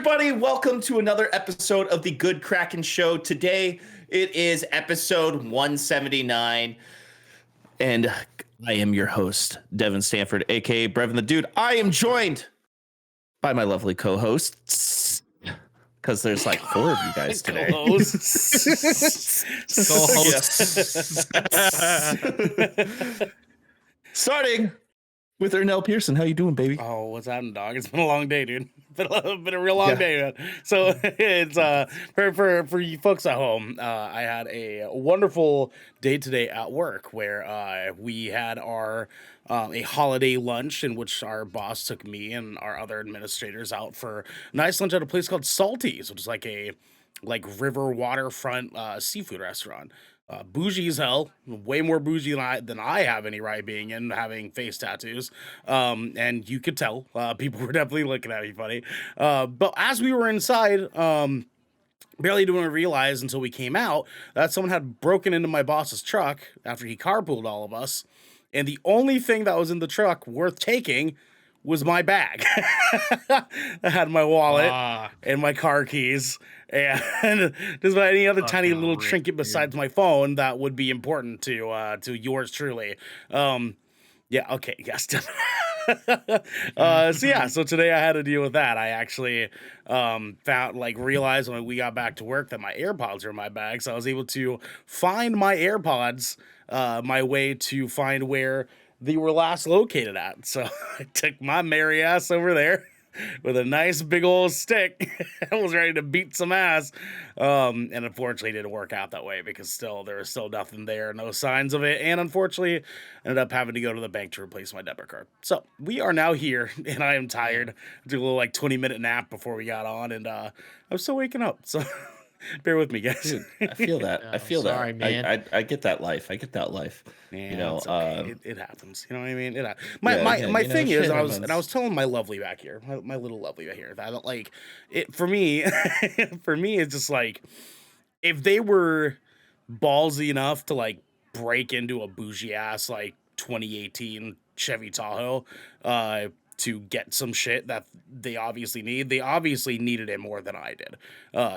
everybody. Welcome to another episode of the Good Kraken Show. Today, it is episode 179, and I am your host, Devin Stanford, a.k.a. Brevin the Dude. I am joined by my lovely co-hosts, because there's like 4 of you guys today. Co-hosts. Starting with Ernell Pearson. How you doing, baby? Oh, what's happening, dog? It's been a long day, dude. Been a real long day, man. So it's for you folks at home. I had a wonderful day today at work where we had our a holiday lunch in which our boss took me and our other administrators out for a nice lunch at a place called Salty's, which is like a river waterfront seafood restaurant. Bougie as hell, way more bougie than I have any right being in, having face tattoos. And you could tell, people were definitely looking at me funny. But as we were inside, barely didn't realize until we came out that someone had broken into my boss's truck after he carpooled all of us. And the only thing that was in the truck worth taking was my bag. I had my wallet and my car keys and just about any other tiny little trinket besides my phone that would be important to yours truly. Yeah, okay, yes. So today I had to deal with that. I actually realized when we got back to work that my AirPods were in my bag, so I was able to find my AirPods, my way to find where they were last located at. So I took my merry ass over there with a nice big old stick. I was ready to beat some ass. And unfortunately it didn't work out that way because there was still nothing there, no signs of it. And unfortunately ended up having to go to the bank to replace my debit card. So we are now here and I am tired. I took a little 20-minute nap before we got on and I'm still waking up. So bear with me, guys. Dude, I feel that. I feel sorry, that. man. I get that life. I get that life. Yeah, you know, it's okay. It happens. You know what I mean? My Thing is, and I was telling my lovely back here, my little lovely back here, that it for me. For me, it's just if they were ballsy enough to break into a bougie ass 2018 Chevy Tahoe, to get some shit that they obviously need. They obviously needed it more than I did.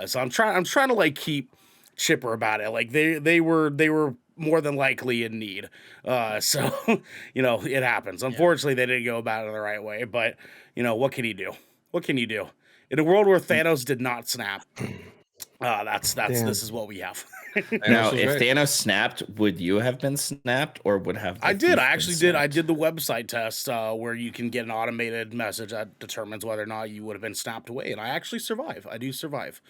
So I'm trying to keep chipper about it. They were more than likely in need. So it happens. Unfortunately, they didn't go about it the right way, but what can you do? What can you do? In a world where Thanos did not snap, this is what we have. Now, if Thanos snapped, would you have been snapped, or would have? I did. I actually did. I did the website test where you can get an automated message that determines whether or not you would have been snapped away, and I actually survive. I do survive.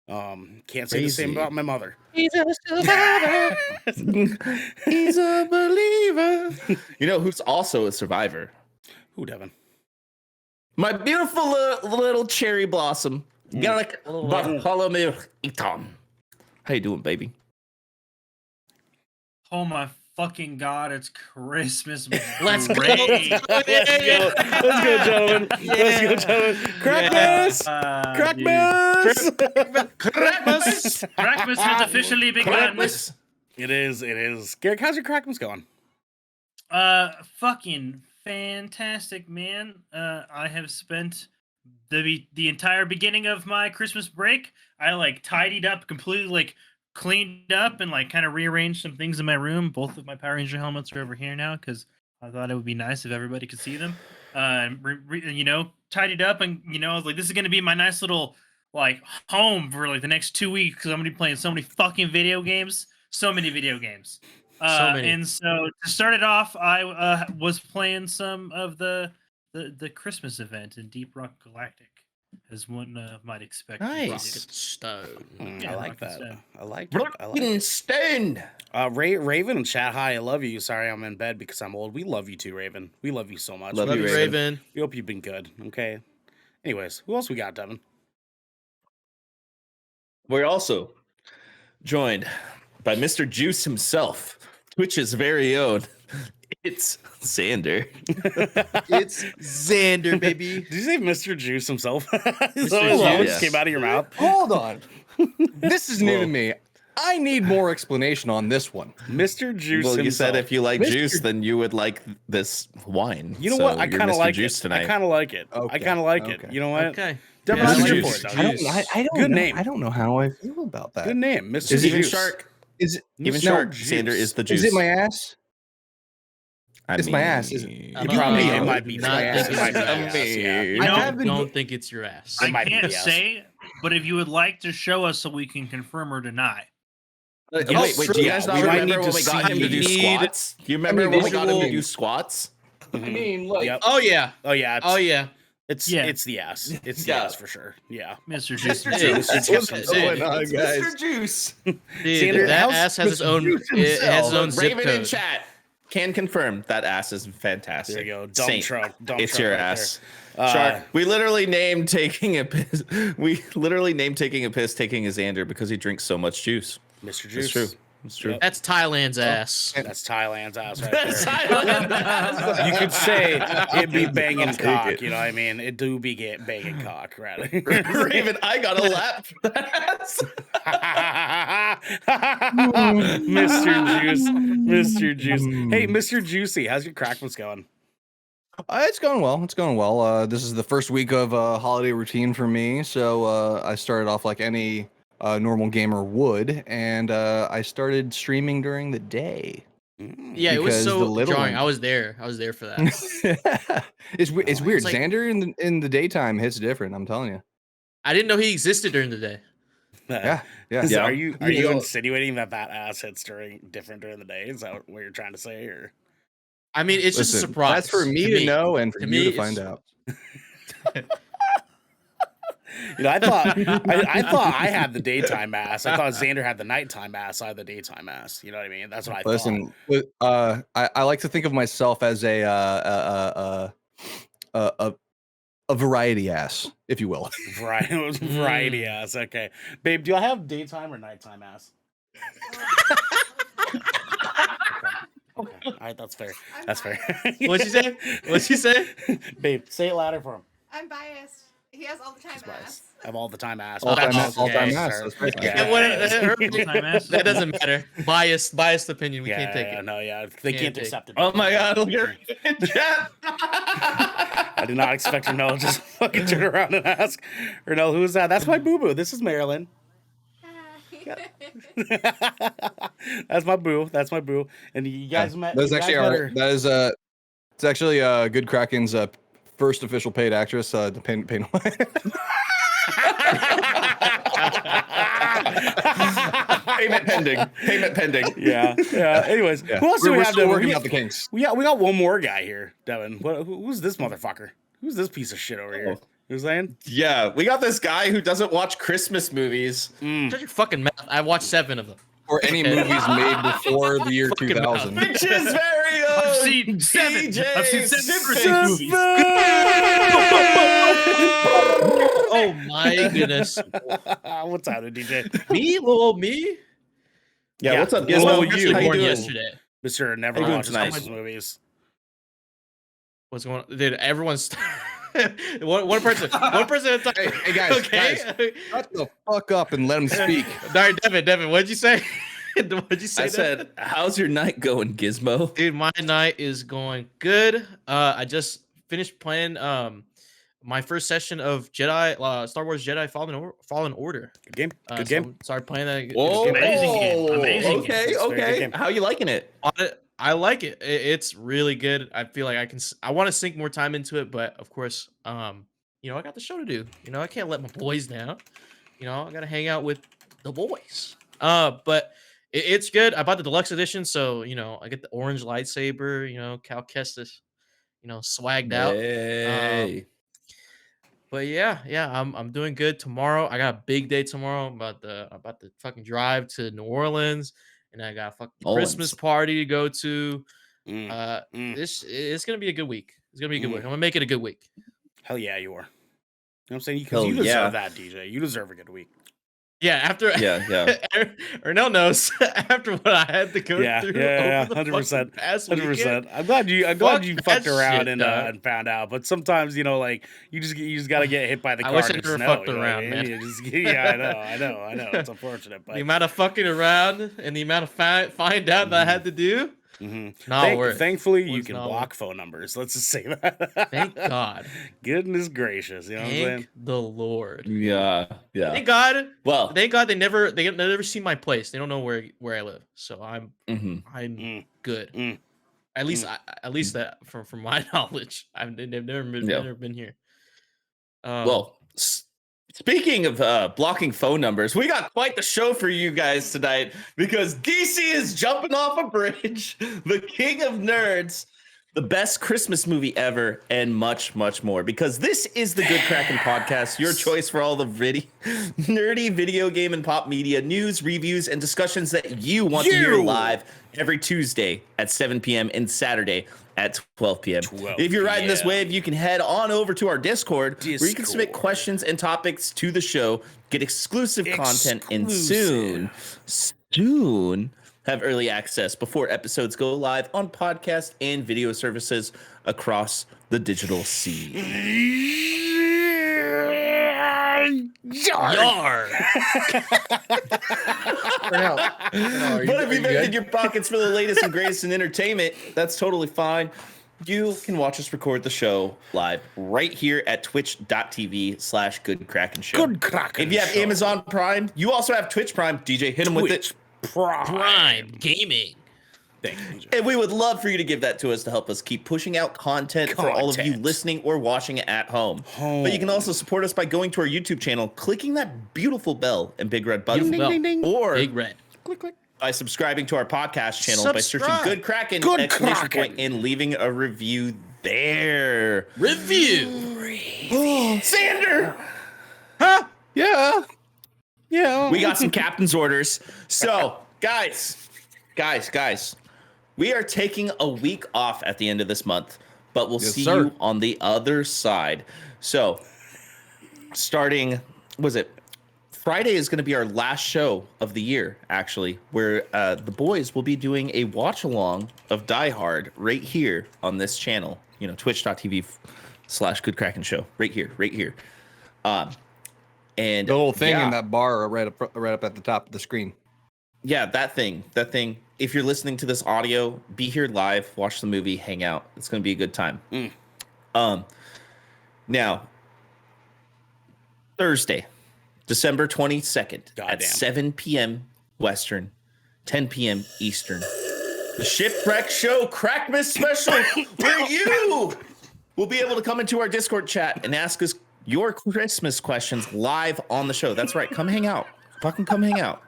Can't say the same about my mother. He's a survivor. He's a believer. You know who's also a survivor? Who, Devin? My beautiful little cherry blossom. Bartholomew Eaton. How you doing, baby? Oh my fucking god, it's Christmas. Let's go. Let's go, gentlemen. Let's go, gentlemen. Krakmas! Krakmas has officially begun. It is. Garrick, how's your Krakmas going? Fucking fantastic, man. I have spent the entire beginning of my Christmas break. I tidied up completely, cleaned up and kind of rearranged some things in my room. Both of my Power Ranger helmets are over here now because I thought it would be nice if everybody could see them. Tidied up and I was like, this is gonna be my nice little home for the next 2 weeks because I'm gonna be playing so many fucking video games. So many video games. So many. And so to start it off, I was playing some of the Christmas event in Deep Rock Galactic, as one might expect. Nice. Stone. I like that. Stone. I like it. Stone. Raven and chat, hi, I love you. Sorry I'm in bed because I'm old. We love you too, Raven. We love you so much. Love you, Raven. We hope you've been good. Okay. Anyways, who else we got, Devin? We're also joined by Mr. Juice himself, Twitch's very own. It's Xander. It's Xander, baby. Did you say Mr. Juice himself? Mr. Juice came out of your mouth. Hold on. This is new to me. I need more explanation on this one. Mr. Juice Well, you himself. said if you like Mr. juice, then you would like this wine. You know So what? I you're kind of Mr. like Juice it. tonight. I kind of like it. Okay. I kind of like it. Okay. You know what? Okay. Devin, Yeah, I'm I here like for Juice. it. I Dog. don't Good know. name. I don't know how I feel about that. Good name, Mr. Is even Juice. Shark? Is it Even Mr. Shark? Juice. Xander is the juice. Is it my ass? I It's mean, my ass, isn't It You probably can it be might be not my ass. think It it's might be your my ass. ass, yeah. You I know, have been Don't think it's your ass. It I might be can't yes. say, but if you would like to show us so we can confirm or deny. Yes, wait, do you guys true. not We might remember need when to we got him to do see- squats? Do you remember mean, when we got him to visual- do squats? I mean, like, Yep. Oh yeah. Oh yeah. Oh yeah. It's Yeah. it's the ass. It's the Yeah. ass for sure. Yeah. Mr. Juice. Mr. Hey, Juice. it's What's just- going hey, on, It's guys? Mr. Juice. Dude, Xander, that how's ass has its Mr. own. Juice It has its himself? own zip Raven in code. chat can confirm that ass is fantastic. There you go. Dump Saint, truck. Dump it's truck your right ass. there. Shark. We literally named taking a piss. We literally named taking a piss taking a Xander because he drinks so much juice. Mr. Juice. It's true. It's true. Yep. That's Thailand's ass. That's Thailand's ass right That's there. Thailand. You could say it'd be banging I'll take cock, it. you know what I mean? It do be get banging cock, right? Raven, I got a lap for that. Mr. Juice. Mr. Juice. Hey, Mr. Juicy, how's your Krakmas going? It's going well. It's going well. This is the first week of holiday routine for me, so I started off like any normal gamer would, and I started streaming during the day. Yeah, it was Because the so little jarring. one- I was there. I was there for that. It's weird. like- Xander in the daytime hits different. I'm telling you. I didn't know he existed during the day. Yeah. Yeah. Are you You know- insinuating that ass hits different during the day? Is that what you're trying to say? Or I mean, it's just a Listen, surprise. That's for me to know and for To you me, to it's- find out. I thought I had the daytime ass. I thought Xander had the nighttime ass. I had the daytime ass. You know what I mean? That's what I Listen, I like to think of myself as a variety ass, if you will. thought. Variety ass. Okay, babe, do I have daytime or nighttime ass? Okay. All right, that's fair. That's fair. What'd she say? What'd she say? Babe, say it louder for him. I'm biased. He has all the time He's ass. biased. I have all the time ass. All time That's ass. All time okay, ass. sir. That's right. Yeah. And what- Full-time ass. that doesn't matter. Biased opinion. We can't take it. No, they can't take accept it. Oh my god, look at Raven in chat. I did not expect her to just fucking turn around and ask. Or no, who's that? That's my boo boo. This is Marilyn. That's my boo. That's my boo. And you guys met. That's you actually guys met our, her- that is it's actually Good Kraken's first official paid actress. The pain. Payment pending. Payment pending. Yeah. Anyways, who else do we We're have? still Devin? working out the kinks. We got one more guy here, Devin. Who's this motherfucker? Who's this piece of shit over here? You know what I'm saying? Yeah, we got this guy who doesn't watch Christmas movies. Shut your fucking mouth. I watched 7 of them. Or any movies made before the year Fucking 2000. Which is very I've seen 7. I've seen 7 Christmas movies. Oh my goodness. What's out of DJ? Me? Little me? Yeah, what's up, Well, Gizmo? you- Actually How you born doing? yesterday. Mr. Never How you doing watches tonight? Christmas movies. What's going on? Dude, everyone's one person at a time. Hey, guys, Okay. Shut the fuck up and let him speak. All right, Devin, what'd you say? What'd you say? I Devin? said, how's your night going, Gizmo? Dude, my night is going good. I just finished playing my first session of Star Wars Jedi Fallen Order. Good game. Good So game. started playing that. Whoa, Amazing game, amazing okay, game. It's a very good okay. game. How you liking it? I like it. It's really good. I feel like I want to sink more time into it, but of course, I got the show to do. I can't let my boys down. I got to hang out with the boys. But it's good. I bought the deluxe edition, so I get the orange lightsaber. Cal Kestis, swagged out. Hey. But yeah, I'm doing good. Tomorrow, I got a big day tomorrow. I'm about to fucking drive to New Orleans, and I got a fucking Orleans. Christmas party to go to. Mm. It's gonna be a good week. It's gonna be a good week. I'm gonna make it a good week. Hell yeah, you are. You know what I'm saying? Because Hell you deserve yeah. that, DJ. You deserve a good week. Yeah, after Yeah. Ernell knows after what I had to go through. Yeah, over the 100%. fucking past 100%. weekend. I'm glad you Fuck fucked that around shit, and dog. and found out. But sometimes you just gotta get hit by the I car. wish I to never just know, fucked you know what I around, mean? man. You just- yeah, I know. It's unfortunate, but The amount of fucking around and the amount of find out that I had to do. Not worth. Thankfully, you Was can not block phone numbers. Let's just say that. Thank God. Goodness gracious. You know what I'm saying? Thank the Lord. Yeah. Thank God. Well, Thank God they never see my place. They don't know where I live. So I'm good. At least that from my knowledge. They've never been here. Well, speaking of blocking phone numbers, we got quite the show for you guys tonight because DC is jumping off a bridge, the king of nerds, the best Christmas movie ever, and much, much more. Because this is the Good Kraken podcast, your choice for all the nerdy video game and pop media news, reviews, and discussions that you want to hear live every Tuesday at 7 p.m. and Saturday at 12 p.m. If you're riding this wave, you can head on over to our Discord, where you can submit questions and topics to the show, get exclusive content, and soon have early access before episodes go live on podcast and video services across the digital sea. Yar. But if you've emptied your pockets for the latest and greatest in entertainment, that's totally fine. You can watch us record the show live right here at twitch.tv/Good Kraken Show. Good Kraken If you have Show. Amazon Prime, you also have Twitch Prime. DJ, hit him with it. Prime Gaming. Thank you. And we would love for you to give that to us to help us keep pushing out content for all of you listening or watching at home. But you can also support us by going to our YouTube channel, clicking that beautiful bell and big red button. Or Big red. click by subscriing to our podcast channel by searching Good Kraken, Good exclamation Kraken. point, and leaving a review there. Review. Sander! Yeah. We got some captain's orders. So, guys, we are taking a week off at the end of this month, but we'll see you on the other side. So, starting, Friday is going to be our last show of the year, actually, where the boys will be doing a watch along of Die Hard right here on this channel, twitch.tv/Good Kraken Show, right here. And The whole thing in that bar right up at the top of the screen. Yeah, that thing. If you're listening to this audio, be here live, watch the movie, hang out. It's going to be a good time. Now, Thursday, December 22nd at 7 p.m. Western, 10 p.m. Eastern. The Shipwreck Show Krakmas Special, where you will be able to come into our Discord chat and ask us your Christmas questions live on the show. That's right. Come hang out. Fucking come hang out.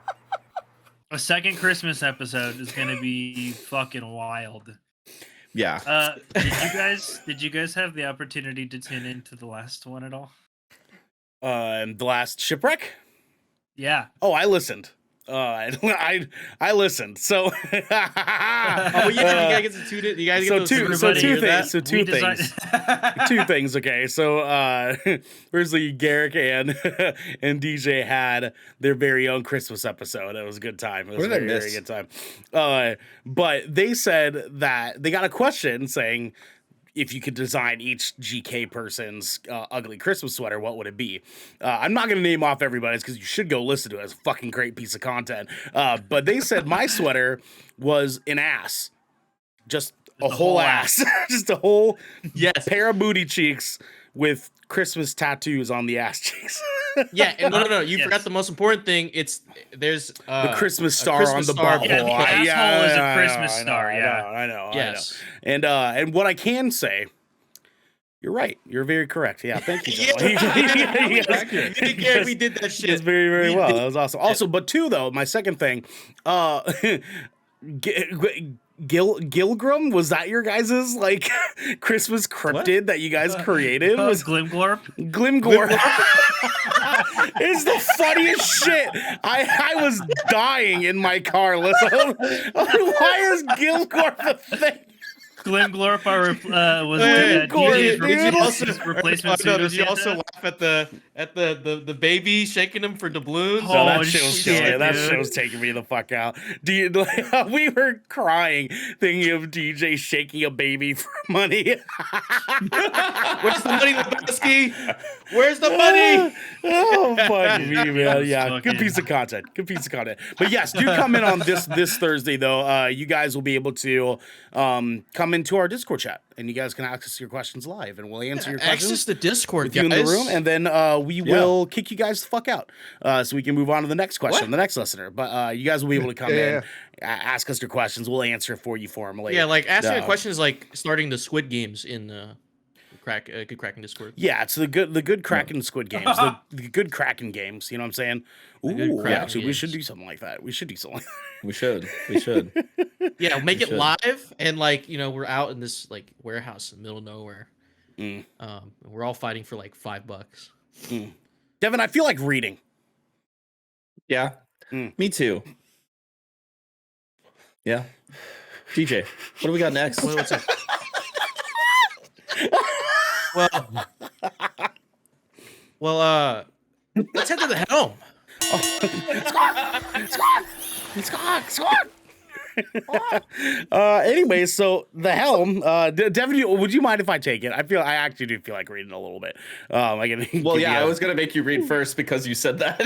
A second Christmas episode is gonna be fucking wild. Yeah. Did you guys have the opportunity to tune into the last one at all? The last Shipwreck? Yeah. Oh, I listened. I listened. So, You gotta get the two. You gotta get two things. Two things. Okay, so firstly, Garrick and DJ had their very own Christmas episode. It was a good time. It was a very good time. But they said that they got a question saying, if you could design each GK person's ugly Christmas sweater, what would it be? I'm not going to name off everybody's because you should go listen to it. It's a fucking great piece of content. But they said my sweater was an ass. Just a whole ass. Just a whole pair of booty cheeks with Christmas tattoos on the ass cheeks. Yeah, and no. You forgot the most important thing. There's the Christmas star on the butthole. Yeah, the asshole is a Christmas star. I know. Yes. And what I can say, you're right. You're very correct. Yeah, thank you, Joel. We did that shit. It's very, very well. That was awesome. Also, but two though, my second thing, Gilgrim, was that your guys' like Christmas cryptid that you guys created? Was Glimgorp? Glimgorp is the funniest shit. I was dying in my car. Listen, why is Gilgorp a thing? Glenn Glorify was Hey, DJ's did you also, replacement no, pseudo did you also Santa? laugh at the baby shaking him for doubloons? So that Oh, show's shit, killing. That dude. show's taking me the fuck out. We were crying thinking of DJ shaking a baby for money. Where's the money, Lebowski? Where's the money? Oh fuck me, man. was Yeah, good fucking- piece of content. Good piece of content. But yes, do come in on this Thursday though. You guys will be able to come into our Discord chat, and you guys can access your questions live, and we'll answer your questions Access the Discord, with you in the room, and then we will kick you guys the fuck out, so we can move on to the next question, the next listener. But you guys will be able to come in, ask us your questions. We'll answer it for you formally. Yeah, like asking a question is like starting the Squid Games in Good Kraken Discord. Yeah, it's the good Kraken Squid Games, the good Kraken games. You know what I'm saying? good Ooh, Kraken actually, we games. should do something like that. We should do something. We should. We should. Yeah, make it should. live, and like we're out in this like warehouse in the middle of nowhere. We're all fighting for like $5. Devin, I feel like reading. Yeah. Me too. Yeah. DJ, what do we got next? What's up? Well, let's head to the Helm. Anyway, so the Helm. Devin, would you mind if I take it? I actually do feel like reading a little bit. I I was gonna make you read first because you said that.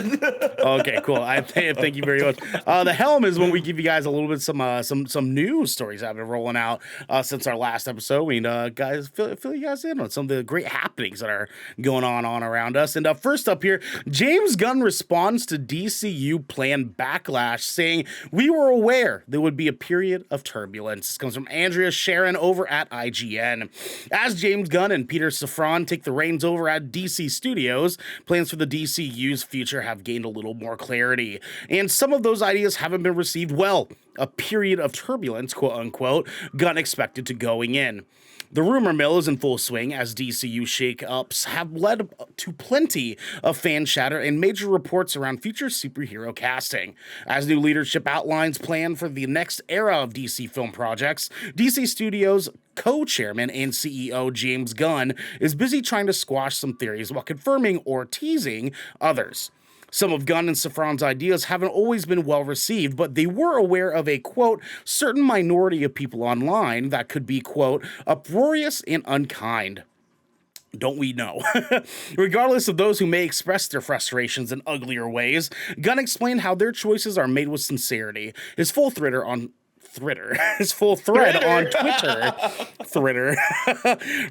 Okay, cool. Thank you very much. The Helm is when we give you guys a little bit some news stories that have been rolling out since our last episode. We guys fill you guys in on some of the great happenings that are going on around us. And first up here, James Gunn responds to DCU plan backlash, saying we were aware there would be a period of turbulence. This comes from Andrea Sharon over at IGN. As James Gunn and Peter Safran take the reins over at DC Studios, plans for the DCU's future have gained a little more clarity, and some of those ideas haven't been received well. A period of turbulence, quote unquote, Gunn expected to going in. The rumor mill is in full swing as DCU shake-ups have led to plenty of fan chatter and major reports around future superhero casting. As new leadership outlines plan for the next era of DC film projects, DC Studios co-chairman and CEO James Gunn is busy trying to squash some theories while confirming or teasing others. Some of Gunn and Safran's ideas haven't always been well received, but they were aware of a, quote, certain minority of people online that could be, quote, uproarious and unkind. Don't we know? Regardless of those who may express their frustrations in uglier ways, Gunn explained how their choices are made with sincerity. His full thread on Twitter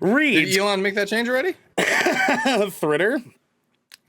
reads... Did Elon make that change already? Twitter.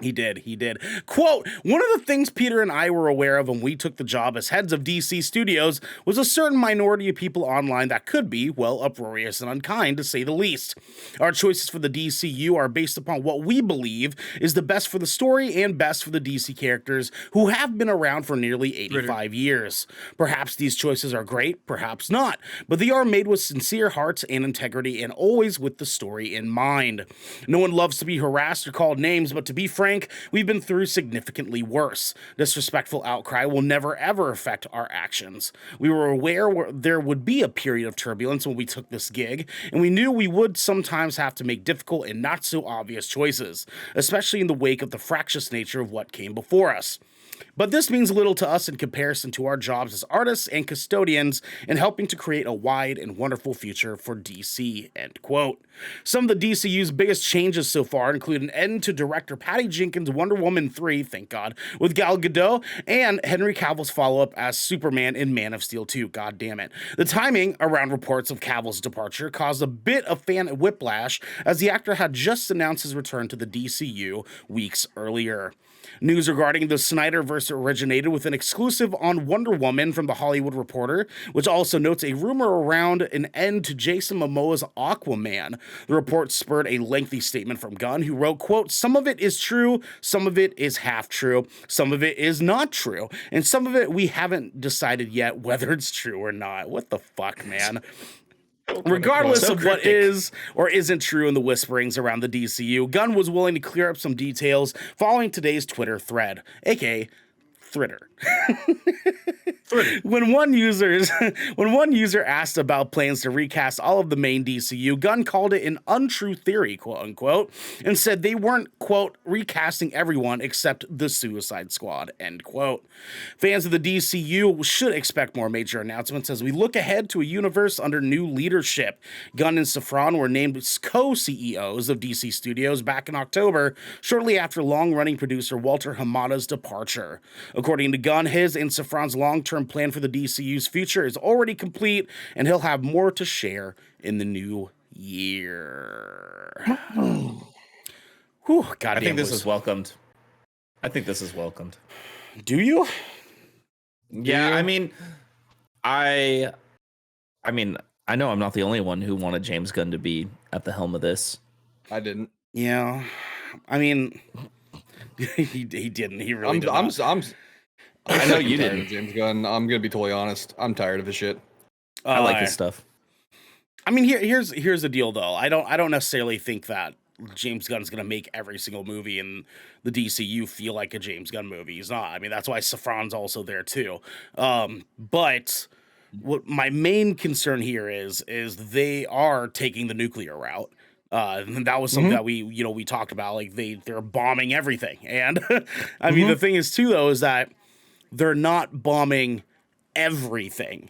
He did. Quote, one of the things Peter and I were aware of when we took the job as heads of DC Studios was a certain minority of people online that could be, well, uproarious and unkind, to say the least. Our choices for the DCU are based upon what we believe is the best for the story and best for the DC characters who have been around for nearly 85 years. Perhaps these choices are great, perhaps not, but they are made with sincere hearts and integrity and always with the story in mind. No one loves to be harassed or called names, but to be frank, we've been through significantly worse. Disrespectful outcry will never ever affect our actions. We were aware there would be a period of turbulence when we took this gig, and we knew we would sometimes have to make difficult and not so obvious choices, especially in the wake of the fractious nature of what came before us. But this means little to us in comparison to our jobs as artists and custodians in helping to create a wide and wonderful future for DC, end quote. Some of the DCU's biggest changes so far include an end to director Patty Jenkins' Wonder Woman 3, thank God, with Gal Gadot, and Henry Cavill's follow-up as Superman in Man of Steel 2, god damn it. The timing around reports of Cavill's departure caused a bit of fan whiplash as the actor had just announced his return to the DCU weeks earlier. News regarding the Snyderverse originated with an exclusive on Wonder Woman from The Hollywood Reporter, which also notes a rumor around an end to Jason Momoa's Aquaman. The report spurred a lengthy statement from Gunn, who wrote, quote, some of it is true, some of it is half true, some of it is not true, and some of it we haven't decided yet whether it's true or not. What the fuck, man? Regardless of what is or isn't true in the whisperings around the DCU, Gunn was willing to clear up some details following today's Twitter thread, aka Thritter. When one user asked about plans to recast all of the main DCU, Gunn called it an untrue theory, quote unquote, and said they weren't, quote, recasting everyone except the Suicide Squad, end quote. Fans of the DCU should expect more major announcements as we look ahead to a universe under new leadership. Gunn and Safran were named co-CEOs of DC Studios back in October, shortly after long-running producer Walter Hamada's departure. According to Gunn, his and Safran's long-term plan for the DCU's future is already complete, and he'll have more to share in the new year. Whew, I think this is welcomed. Do you? Yeah, I mean, I know I'm not the only one who wanted James Gunn to be at the helm of this. I didn't. Yeah. I mean, he didn't. He really didn't. I know you tired didn't. of James Gunn. I'm gonna be totally honest. I'm tired of his shit. I like his stuff. I mean, here's the deal though. I don't necessarily think that James Gunn's gonna make every single movie in the DCU feel like a James Gunn movie. He's not. I mean, that's why Safran's also there too. But what my main concern here is they are taking the nuclear route. And that was something that we talked about. Like they're bombing everything. And I mean, the thing is too though is that they're not bombing everything.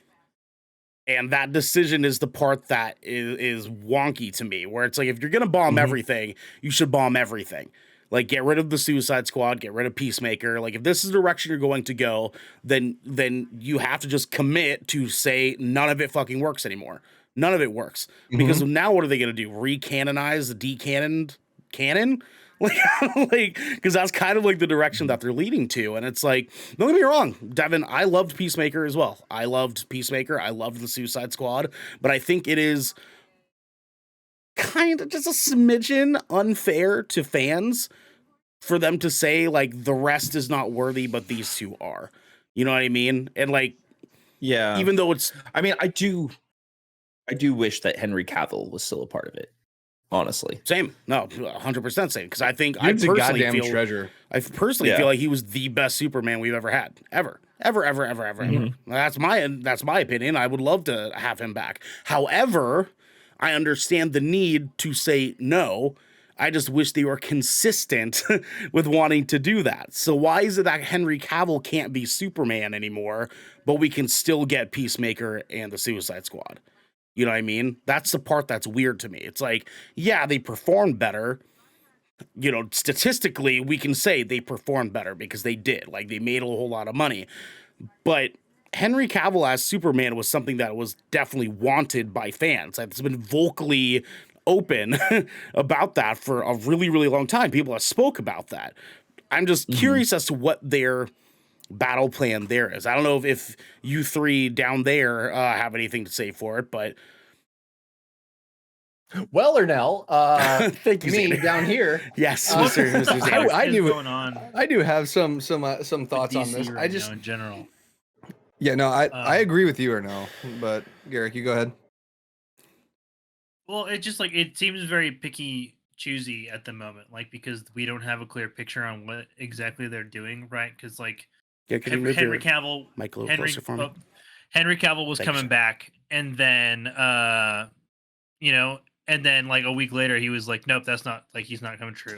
And that decision is the part that is wonky to me, where it's like, if you're going to bomb everything, you should bomb everything. Like, get rid of the Suicide Squad, get rid of Peacemaker. Like, if this is the direction you're going to go, then you have to just commit to say none of it fucking works anymore. None of it works. Because now what are they going to do? Recanonize the decannoned canon? Like, because that's kind of like the direction that they're leading to. And it's like, don't get me wrong, Devin, I loved Peacemaker as well. I loved Peacemaker. I loved the Suicide Squad. But I think it is kind of just a smidgen unfair to fans for them to say, like, the rest is not worthy, but these two are. You know what I mean? And, like, yeah, even though it's... I mean, I do wish that Henry Cavill was still a part of it. Honestly, same. No, 100% same. Because I think He's a goddamn treasure. I personally feel like he was the best Superman we've ever had, ever. That's my opinion. I would love to have him back. However, I understand the need to say no. I just wish they were consistent with wanting to do that. So why is it that Henry Cavill can't be Superman anymore, but we can still get Peacemaker and the Suicide Squad? You know what I mean? That's the part that's weird to me. It's like, yeah, they performed better. You know, statistically, we can say they performed better because they did. Like, they made a whole lot of money. But Henry Cavill as Superman was something that was definitely wanted by fans. It's been vocally open about that for a really, really long time. People have spoke about that. I'm just curious as to what their battle plan there is. I don't know if you three down there have anything to say for it, but well, Ernell, thank you, me Xander. down here. Yes, Mr. Xander. I do. Going on I do have some thoughts on DC this. right now in general. Yeah, no, I agree with you, Ernell. But Garrick, you go ahead. Well, it just it seems very picky choosy at the moment, like, because we don't have a clear picture on what exactly they're doing, right? Because Henry Cavill, Henry Cavill was coming back, and then and then a week later he was like, nope, that's not, he's not coming true.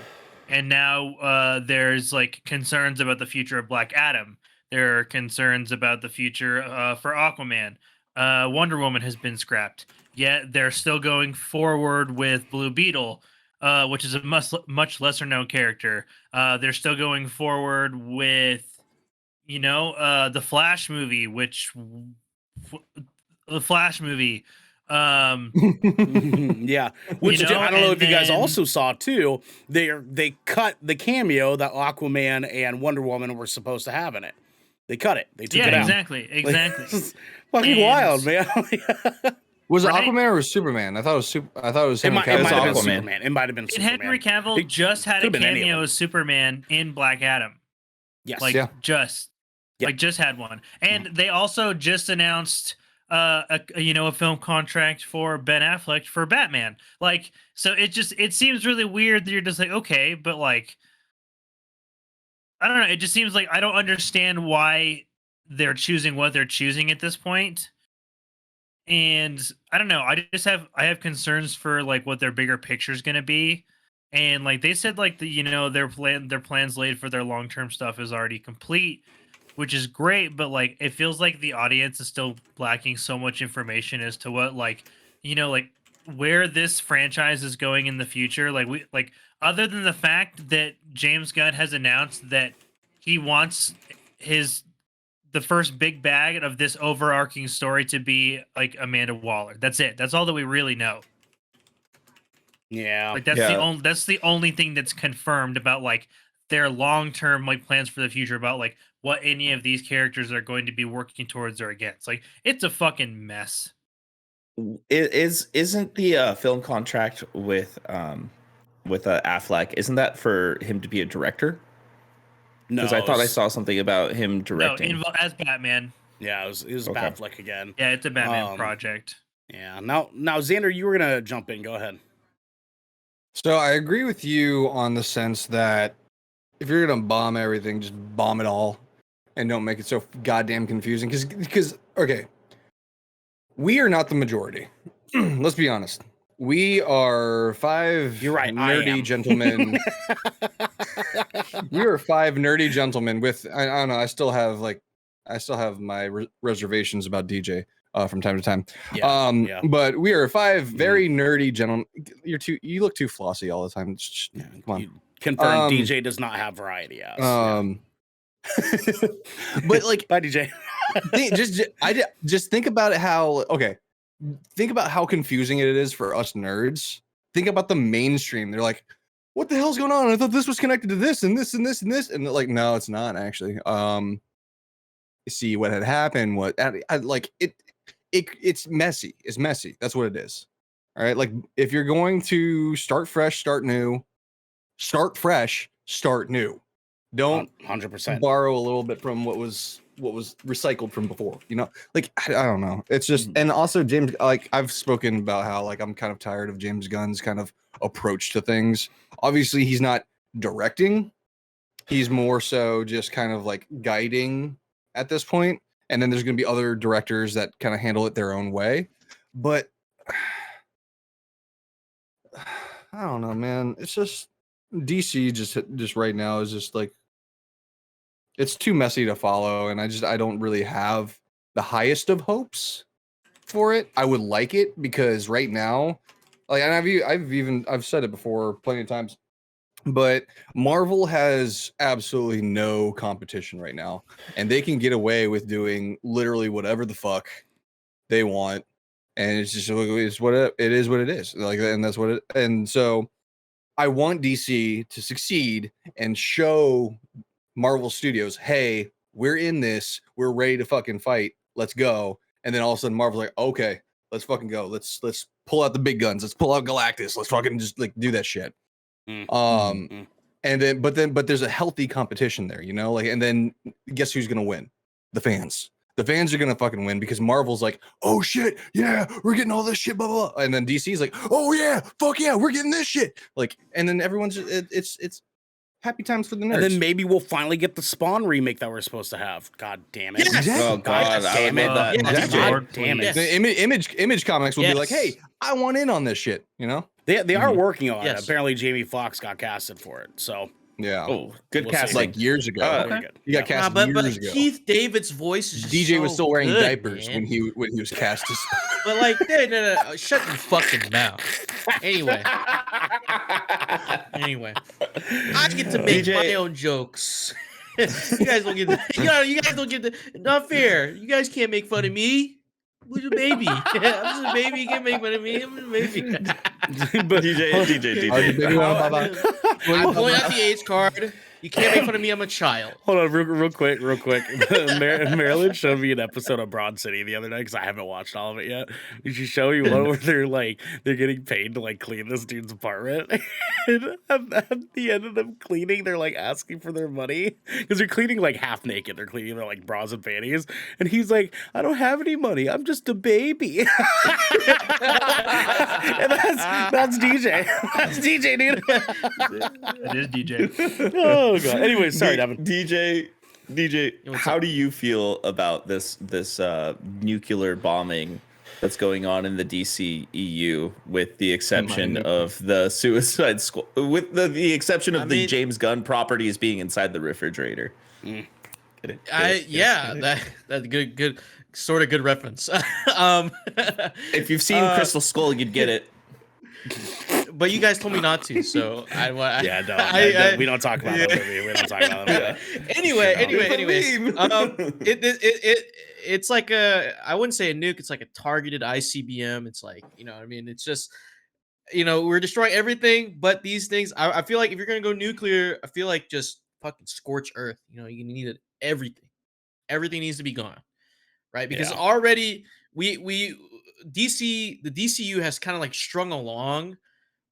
And now there's concerns about the future of Black Adam. There are concerns about the future for Aquaman. Wonder Woman has been scrapped. Yet they're still going forward with Blue Beetle, which is a much lesser known character. They're still going forward with, the Flash movie, yeah, which I don't know if you guys also saw too. They cut the cameo that Aquaman and Wonder Woman were supposed to have in it. They cut it. They took it out. Exactly. It's fucking wild, man. Was it Aquaman or was Superman? I thought it was Henry Cavill. It might have been Superman. It might have been Superman. Henry Cavill just had a cameo as Superman in Black Adam. Yes. Just had one. And they also just announced a film contract for Ben Affleck for Batman. So it seems really weird that you're just okay, but I don't know. It just seems like I don't understand why they're choosing what they're choosing at this point. And I don't know. I have concerns for like what their bigger picture is going to be. And like they said, like their plans laid for their long term stuff is already complete, which is great. But like it feels like the audience is still lacking so much information as to what like where this franchise is going in the future. Like other than the fact that James Gunn has announced that he wants the first big bag of this overarching story to be like Amanda Waller. That's it. That's all that we really know. Yeah. Like that's the only thing that's confirmed about like their long-term like plans for the future about like what any of these characters are going to be working towards or against. Like it's a fucking mess. Isn't the film contract with Affleck, isn't that for him to be a director? No, Because I thought I saw something about him directing. No, as Batman. Yeah, it was Okay. Batfleck again. Yeah, it's a Batman project. Yeah. Now, Xander, you were gonna jump in. Go ahead. So I agree with you on the sense that if you're gonna bomb everything, just bomb it all, and don't make it so goddamn confusing. Because okay, we are not the majority. Let's be honest. We are five You're right, I nerdy am. gentlemen. We are five nerdy gentlemen with I don't know. I still have my reservations about DJ from time to time. Yeah. But we are five very nerdy gentlemen. You look too flossy all the time. Yeah, Come on. you confirm DJ does not have variety ass. But like Bye, DJ. just think about it think about how confusing it is for us nerds. Think about the mainstream. They're like, what the hell's going on? I thought this was connected to this and this and this and this. And they're like, no, it's not actually. See what had happened. It's messy. It's messy. That's what it is. All right. Like if you're going to start fresh, start new, start fresh, start new. Don't 100%. borrow a little bit from what was recycled from before, like I don't know. It's just, and also James, like I've spoken about how like I'm kind of tired of James Gunn's kind of approach to things. Obviously he's not directing, he's more so just kind of like guiding at this point, and then there's going to be other directors that kind of handle it their own way. But I don't know, man. It's just DC just right now is just like, it's too messy to follow, and I don't really have the highest of hopes for it. I would like it because right now, like, and I've said it before plenty of times, but Marvel has absolutely no competition right now, and they can get away with doing literally whatever the fuck they want, and it's just what it is. Like, and that's what it. And so, I want DC to succeed and show Marvel Studios, hey, we're in this, we're ready to fucking fight, let's go. And then all of a sudden Marvel's like, okay, let's fucking go, let's pull out the big guns, let's pull out Galactus, let's fucking just like do that shit. And then but there's a healthy competition there, like, and then guess who's gonna win? The fans are gonna fucking win, because Marvel's like, oh shit, yeah, we're getting all this shit, blah blah blah. And then DC's like, oh yeah, fuck yeah, we're getting this shit, like, and then everyone's it's happy times for the nerds. And then maybe we'll finally get the Spawn remake that we're supposed to have. God damn it. Yes. Oh god, I would love that. God damn it. The image comics will be like, hey, I want in on this shit, They are working on it. Yes. Apparently Jamie Foxx got casted for it. So yeah. Oh, good We'll cast. see. Like years ago. very good. He got cast but years ago. Keith David's voice is just DJ was so still wearing good, diapers man. when he was cast as But like, no, shut your fucking mouth. Anyway, I get to make DJ. my own jokes. You guys don't get the, you guys don't get the, not fair. You guys can't make fun of me. Who's a baby? I'm just a baby. You can't make fun of me. I'm a baby. But DJ. I'm pulling out the age card. You can't make fun of me. I'm a child. Hold on, real quick. Marilyn showed me an episode of Broad City the other night because I haven't watched all of it yet. She showed me one where they're getting paid to like clean this dude's apartment, and at the end of them cleaning, they're like asking for their money because they're cleaning like half naked. They're cleaning their like bras and panties, and he's like, "I don't have any money. I'm just a baby." And that's DJ. That's DJ, dude. It is DJ. Oh Oh god. Anyway, sorry, Devin. DJ, what's how up? do you feel about this nuclear bombing that's going on in the DCEU, with the exception of the Suicide Squad, with the exception of the James Gunn properties being inside the refrigerator? That's good sort of good reference. If you've seen Crystal Skull, you'd get it. But you guys told me not to, so we don't talk about that movie. We don't talk about that movie. Anyway, it's like I wouldn't say a nuke. It's like a targeted ICBM. It's like, you know what I mean? It's just, you know, we're destroying everything, but these things, I feel like if you're going to go nuclear, I feel like just fucking scorch earth. You know, you need everything. Everything needs to be gone, right? Because already the DCU has kind of like strung along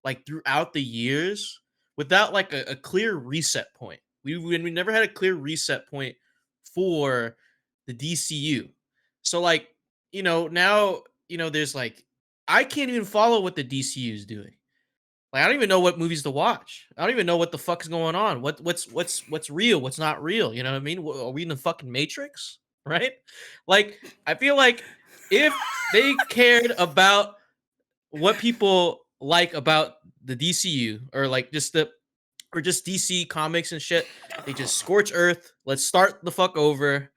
like throughout the years without like a clear reset point. We never had a clear reset point for the DCU. So like, you know, now, you know, there's like, I can't even follow what the DCU is doing. Like, I don't even know what movies to watch. I don't even know what the fuck's going on. What's real? What's not real? You know what I mean? Are we in the fucking Matrix? Right? Like, I feel like if they cared about what people like about the DCU, or like just DC comics and shit, they just scorch earth. Let's start the fuck over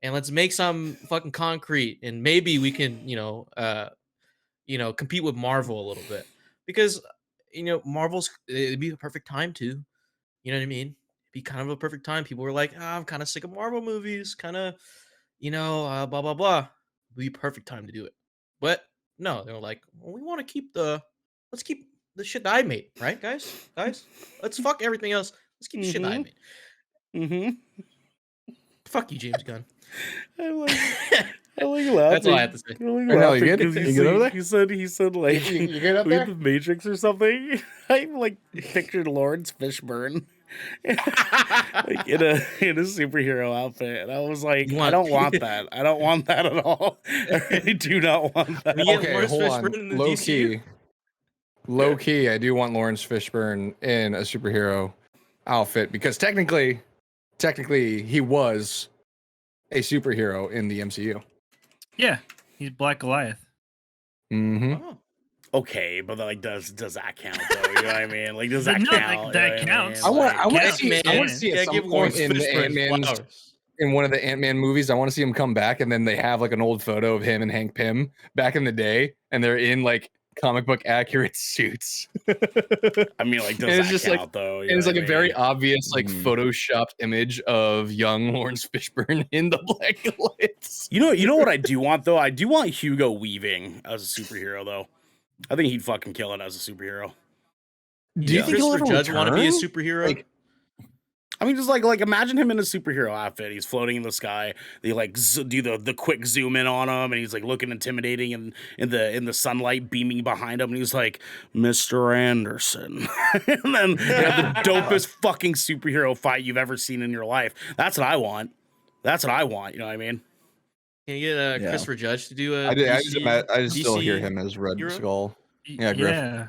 and let's make some fucking concrete, and maybe we can, compete with Marvel a little bit, because, you know, it'd be a perfect time to, you know what I mean? It'd be kind of a perfect time. People were like, I'm kind of sick of Marvel movies, kind of, blah, blah, blah. It'd be a perfect time to do it. But no, they were like, well, we want to let's keep the shit that I made, right, guys? Let's fuck everything else. Let's keep the shit that I made. Mm-hmm. Fuck you, James Gunn. I like laughing. That's all I have to say. No, you good? You good over there? He said like, You good up we there? have the Matrix or something. I like pictured Lawrence Fishburne like in a superhero outfit, and I was like, I don't want that. I don't want that at all. I really do not want that. Okay, hold on. Low key, I do want Lawrence Fishburne in a superhero outfit, because technically he was a superhero in the MCU. Yeah, he's Black Goliath. Mm-hmm. Oh. Okay, but like, does that count though? You know what I mean? Like, does that No, count? that You know what counts. I mean? I want Ant-Man. to see at Gotta some give point Lawrence in the Fishburne Ant-Man's, flowers. in one of the Ant-Man movies, I want to see him come back, and then they have like an old photo of him and Hank Pym back in the day, and they're in like comic book accurate suits. I mean, like, does And it's that just count like, though? You and it's know like what a I very mean? obvious like photoshopped image of young Lawrence Fishburne in the black lights. You know what I do want though? I do want Hugo Weaving as a superhero though. I think he'd fucking kill it as a superhero. Do you think he'll Christopher ever Judge want to be a return? superhero? Like, I mean, just like imagine him in a superhero outfit. He's floating in the sky. They like do the quick zoom in on him, and he's like looking intimidating in the sunlight beaming behind him, and he's like, Mr. Anderson. And then they have the dopest fucking superhero fight you've ever seen in your life. That's what I want. You know what I mean? Can you get Christopher Judge to do a I just still DC hear him as Red hero? Skull. Yeah, Griff. Yeah.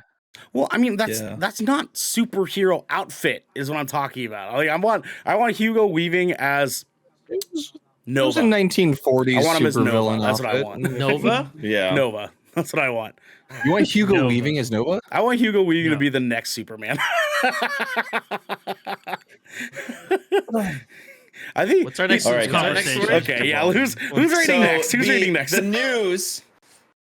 Well, I mean, that's not superhero outfit is what I'm talking about. Like, I want Hugo Weaving as It was Nova. a 1940s I want him as Nova. supervillain That's what I outfit. want. Nova? Yeah. Nova. That's what I want. You want Hugo Nova. Weaving as Nova? I want Hugo Weaving to No. be the next Superman. I think. What's our next All right, what's our next conversation. story? Okay, yeah. Who's rating next? Who's rating next? The news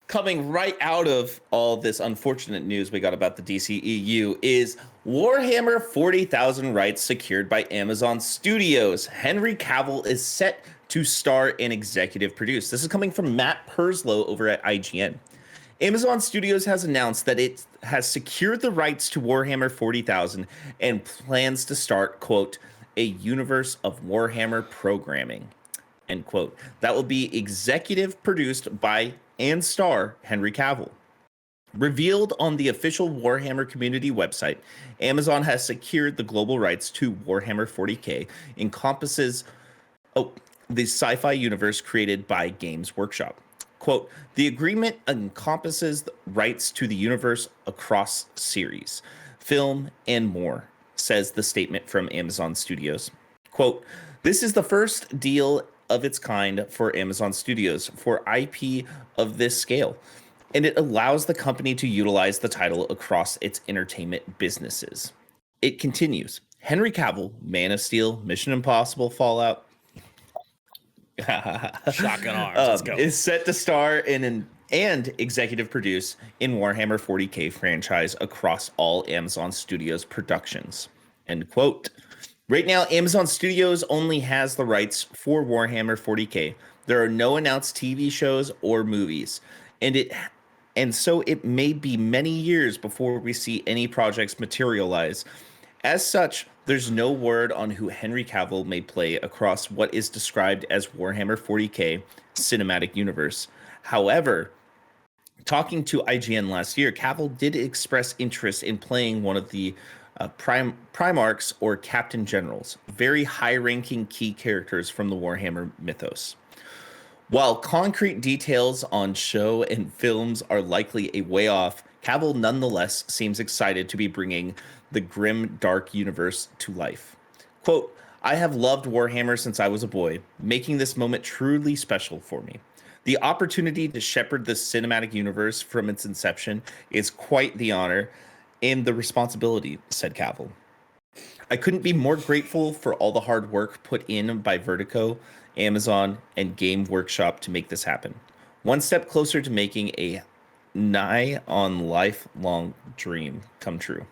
coming right out of all this unfortunate news we got about the DCEU is Warhammer 40,000 rights secured by Amazon Studios. Henry Cavill is set to star and executive produce. This is coming from Matt Purslow over at IGN. Amazon Studios has announced that it has secured the rights to Warhammer 40,000 and plans to start, quote, a universe of Warhammer programming, end quote. That will be executive produced by and star Henry Cavill. Revealed on the official Warhammer community website, Amazon has secured the global rights to Warhammer 40K, encompasses the sci-fi universe created by Games Workshop. Quote, the agreement encompasses the rights to the universe across series, film, and more. says the statement from Amazon Studios. Quote, "This is the first deal of its kind for Amazon Studios for IP of this scale, and it allows the company to utilize the title across its entertainment businesses." It continues, Henry Cavill, Man of Steel, Mission Impossible, Fallout, Shotgun arms. Let's go. is set to star and executive produce in Warhammer 40K franchise across all Amazon Studios productions. End quote. Right now, Amazon Studios only has the rights for Warhammer 40K. There are no announced TV shows or movies, and so it may be many years before we see any projects materialize. As such, there's no word on who Henry Cavill may play across what is described as Warhammer 40K cinematic universe. However, talking to IGN last year, Cavill did express interest in playing one of the Primarchs or Captain Generals, very high-ranking key characters from the Warhammer mythos. While concrete details on show and films are likely a way off, Cavill nonetheless seems excited to be bringing the grim, dark universe to life. Quote, "I have loved Warhammer since I was a boy, making this moment truly special for me. The opportunity to shepherd this cinematic universe from its inception is quite the honor and the responsibility," said Cavill. "I couldn't be more grateful for all the hard work put in by Vertigo, Amazon, and Game Workshop to make this happen. One step closer to making a nigh on lifelong dream come true."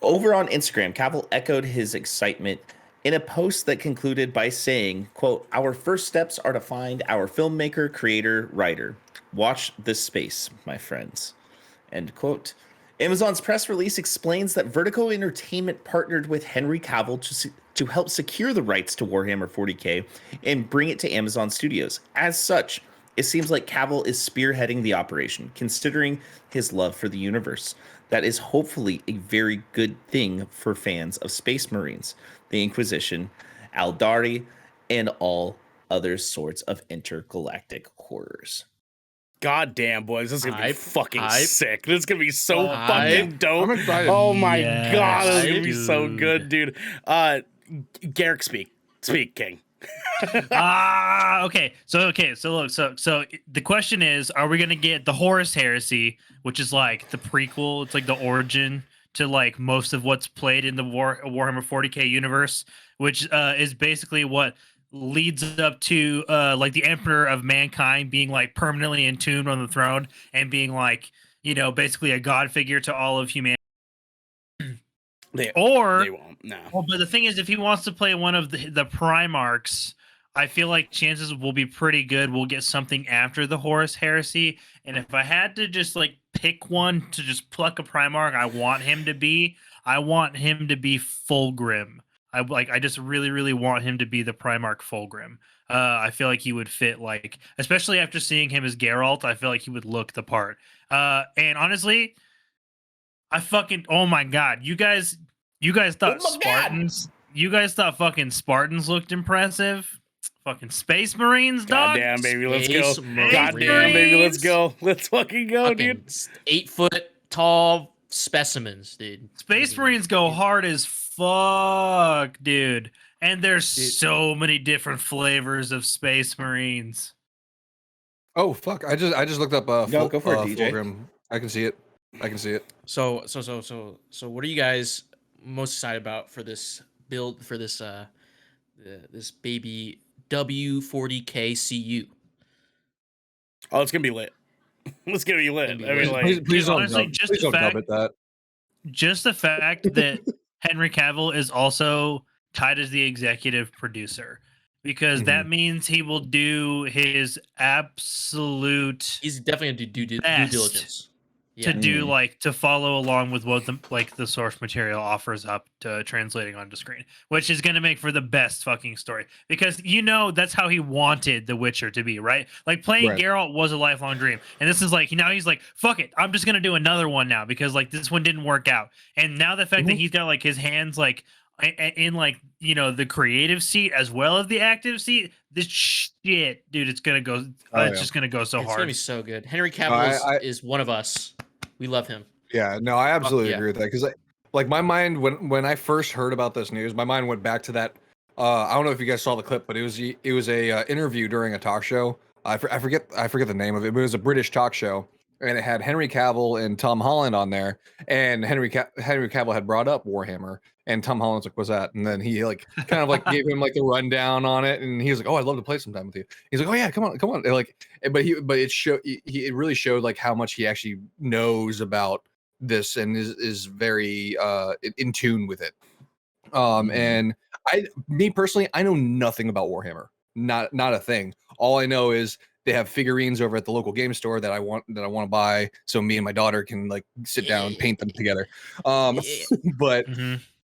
Over on Instagram, Cavill echoed his excitement in a post that concluded by saying, quote, "Our first steps are to find our filmmaker, creator, writer. Watch this space, my friends." End quote. Amazon's press release explains that Vertigo Entertainment partnered with Henry Cavill to help secure the rights to Warhammer 40K and bring it to Amazon Studios. As such, it seems like Cavill is spearheading the operation, considering his love for the universe. That is hopefully a very good thing for fans of Space Marines, the Inquisition, Aldari, and all other sorts of intergalactic horrors. God damn, boys, this is gonna be Hype, fucking hype. sick. This is gonna be so Hype. fucking dope. I'm excited. Oh my Yes, god, this is gonna be so dude. good, dude. Garrick, speak, King. Okay. So look, so the question is, are we gonna get the Horus Heresy, which is like the prequel? It's like the origin to like most of what's played in the Warhammer 40K universe, which is basically what leads up to like the Emperor of Mankind being like permanently entombed on the throne and being like, you know, basically a god figure to all of humanity. They won't. No. Well, but the thing is, if he wants to play one of the Primarchs, I feel like chances will be pretty good we'll get something after the Horus Heresy. And if I had to just like pick one to just pluck a Primarch, I want him to be Fulgrim. I just really, really want him to be the Primarch Fulgrim. I feel like he would fit, like, especially after seeing him as Geralt, I feel like he would look the part. And honestly, oh my god, you guys thought Spartans, you guys thought fucking Spartans looked impressive. Fucking Space Marines, dog. Goddamn, baby, let's go. Space Marines. Goddamn, baby, let's go. Let's fucking go, Fucking dude. 8-foot tall specimens, dude. Space Marines go hard as fuck, dude. And there's so many different flavors of Space Marines. Oh fuck! I just looked up. Go for it, DJ. Fulgrim. I can see it. So what are you guys most excited about for this build, for this this baby W40K CU? Oh, it's gonna be lit. It's gonna be lit. Gonna be I mean, lit. like, Please don't honestly, dub, just please the don't dub fact- it that. Just the fact that Henry Cavill is also tied as the executive producer, because that means he will do his absolute He's definitely gonna do due Best diligence. to do, like, to follow along with what the source material offers up to translating onto screen, which is going to make for the best fucking story, because that's how he wanted The Witcher to be, right? Like, playing Right. Geralt was a lifelong dream, and this is like, now he's like, fuck it, I'm just going to do another one now, because like this one didn't work out. And now the fact that he's got like his hands like in like, the creative seat as well as the active seat, this shit, dude, it's gonna go. It's just gonna go so It's hard. gonna be so good. Henry Cavill I- is one of us. We love him. Yeah, no, I absolutely yeah. agree with that, because like my mind when I first heard about this news, my mind went back to that. I don't know if you guys saw the clip, but it was a interview during a talk show. I forget the name of it, but it was a British talk show, and it had Henry Cavill and Tom Holland on there. And Henry Cavill had brought up Warhammer, and Tom Holland's like, "What's that?" And then he like kind of like gave him like the rundown on it, and he was like, "Oh, I'd love to play sometime with you." He's like, "Oh yeah, come on." And like, but it really showed like how much he actually knows about this and is very in tune with it. And me personally, I know nothing about Warhammer, not a thing. All I know is they have figurines over at the local game store that I want to buy, so me and my daughter can like sit down and paint them together. But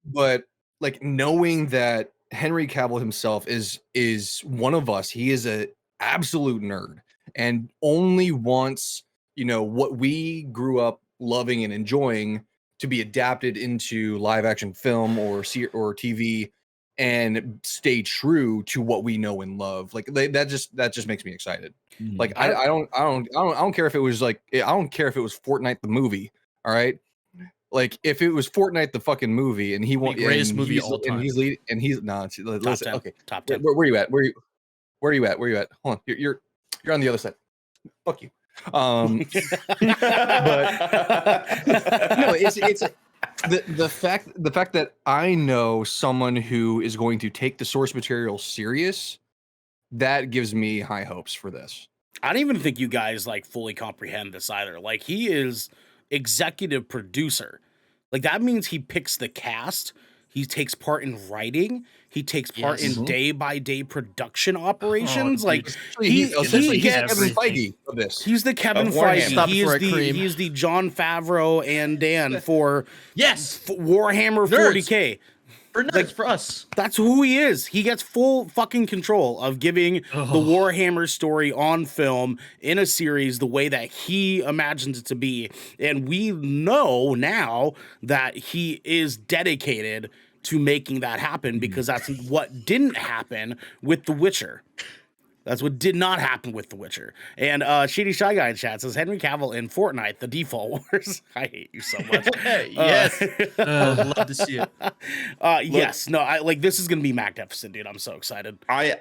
but like knowing that Henry Cavill himself is one of us, he is a absolute nerd and only wants, what we grew up loving and enjoying to be adapted into live action film or TV and stay true to what we know and love. Like that just makes me excited. Like I don't care if it was like, I don't care if it was Fortnite the movie. All right. Like if it was Fortnite the fucking movie and he won, greatest movie of all time. and he's leading, and he's listen, 10. okay, Top 10. Where are you at? Where are you at? Hold on, you're on the other side. Fuck you. But no, it's the fact that I know someone who is going to take the source material serious, that gives me high hopes for this. I don't even think you guys like fully comprehend this either. Like he is executive producer. Like that means he picks the cast, he takes part in writing, he takes part in day-by-day production operations. Like he gets Kevin Feige of this. He's the Kevin Feige. He's the John Favreau and Dan for Warhammer 40K. For us. That's who he is. He gets full fucking control of giving the Warhammer story on film in a series the way that he imagines it to be. And we know now that he is dedicated to making that happen because that's what didn't happen with The Witcher. That's what did not happen with The Witcher. And Shady Shy Guy in chat says, Henry Cavill in Fortnite, the default wars. I hate you so much. Yes. I'd love to see it. Yes. No, this is going to be magnificent, dude. I'm so excited. I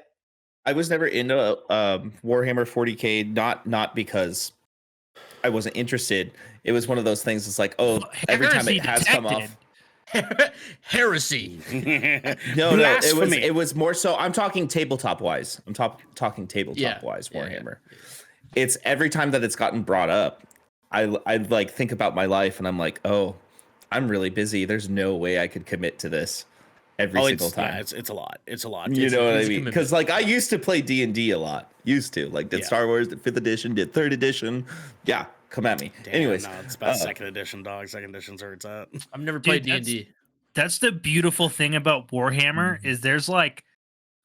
was never into Warhammer 40K, not because I wasn't interested. It was one of those things. It's like, every time it has come off. Heresy. No, it was more so. I'm talking tabletop wise. I'm talking tabletop wise Warhammer. It's every time that it's gotten brought up, I like think about my life and I'm like, I'm really busy. There's no way I could commit to this every single time. Yeah, it's a lot. It's a lot. You know what I mean? Because like I used to play D&D a lot. Did Star Wars, did 5th edition, did 3rd edition. Yeah. Come at me. Damn, anyways, no, it's about 2nd edition, dog. 2nd edition's where it's at. I've never played D&D. That's the beautiful thing about Warhammer is there's like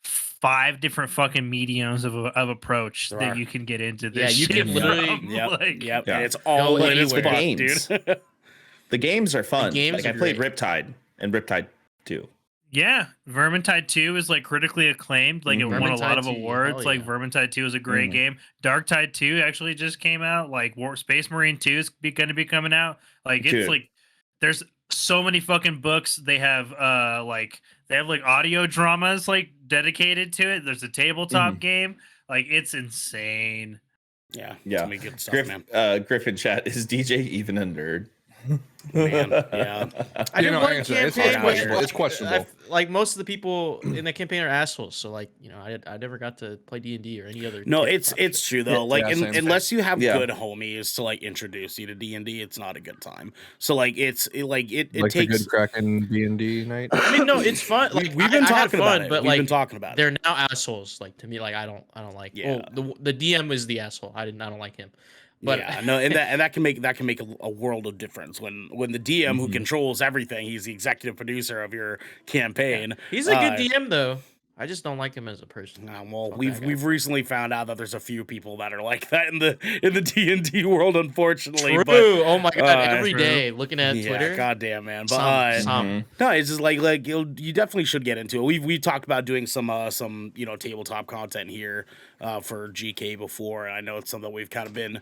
5 different fucking mediums of approach that you can get into this. Yeah, you can literally. And it's all in its the games. Dude. The games are fun. I played Riptide and Riptide 2. Yeah, Vermintide 2 is like critically acclaimed. Like it won a lot of awards. Like Vermintide 2 is a great game. Darktide 2 actually just came out. Like Space Marine 2 is going to be coming out. Like it's like there's so many fucking books. They have like audio dramas like dedicated to it. There's a tabletop game. Like it's insane. Yeah. Good stuff, man. Griffin chat, is DJ even a nerd? Man, yeah. I didn't want campaign. It's questionable. Like most of the people in the campaign are assholes. So like, I never got to play D&D or any other. No, it's true though. Like unless you have Yeah. good homies to like introduce you to D&D, it's not a good time. So like it Like takes the good Kraken D&D night. I mean, no, it's fun. Like we've been talking about it, but we've like been talking about it. they're now assholes. Like to me, like I don't like. Yeah. The DM is the asshole. I don't like him. But yeah, no, and that can make a world of difference when the DM who controls everything, he's the executive producer of your campaign. He's a good DM though. I just don't like him as a person. Well, we've recently found out that there's a few people that are like that in the D&D world, unfortunately. True. But, oh my god, every day looking at Twitter. Goddamn, man. But no, it's just like you definitely should get into it. We talked about doing some tabletop content here for GK before, and I know it's something we've kind of been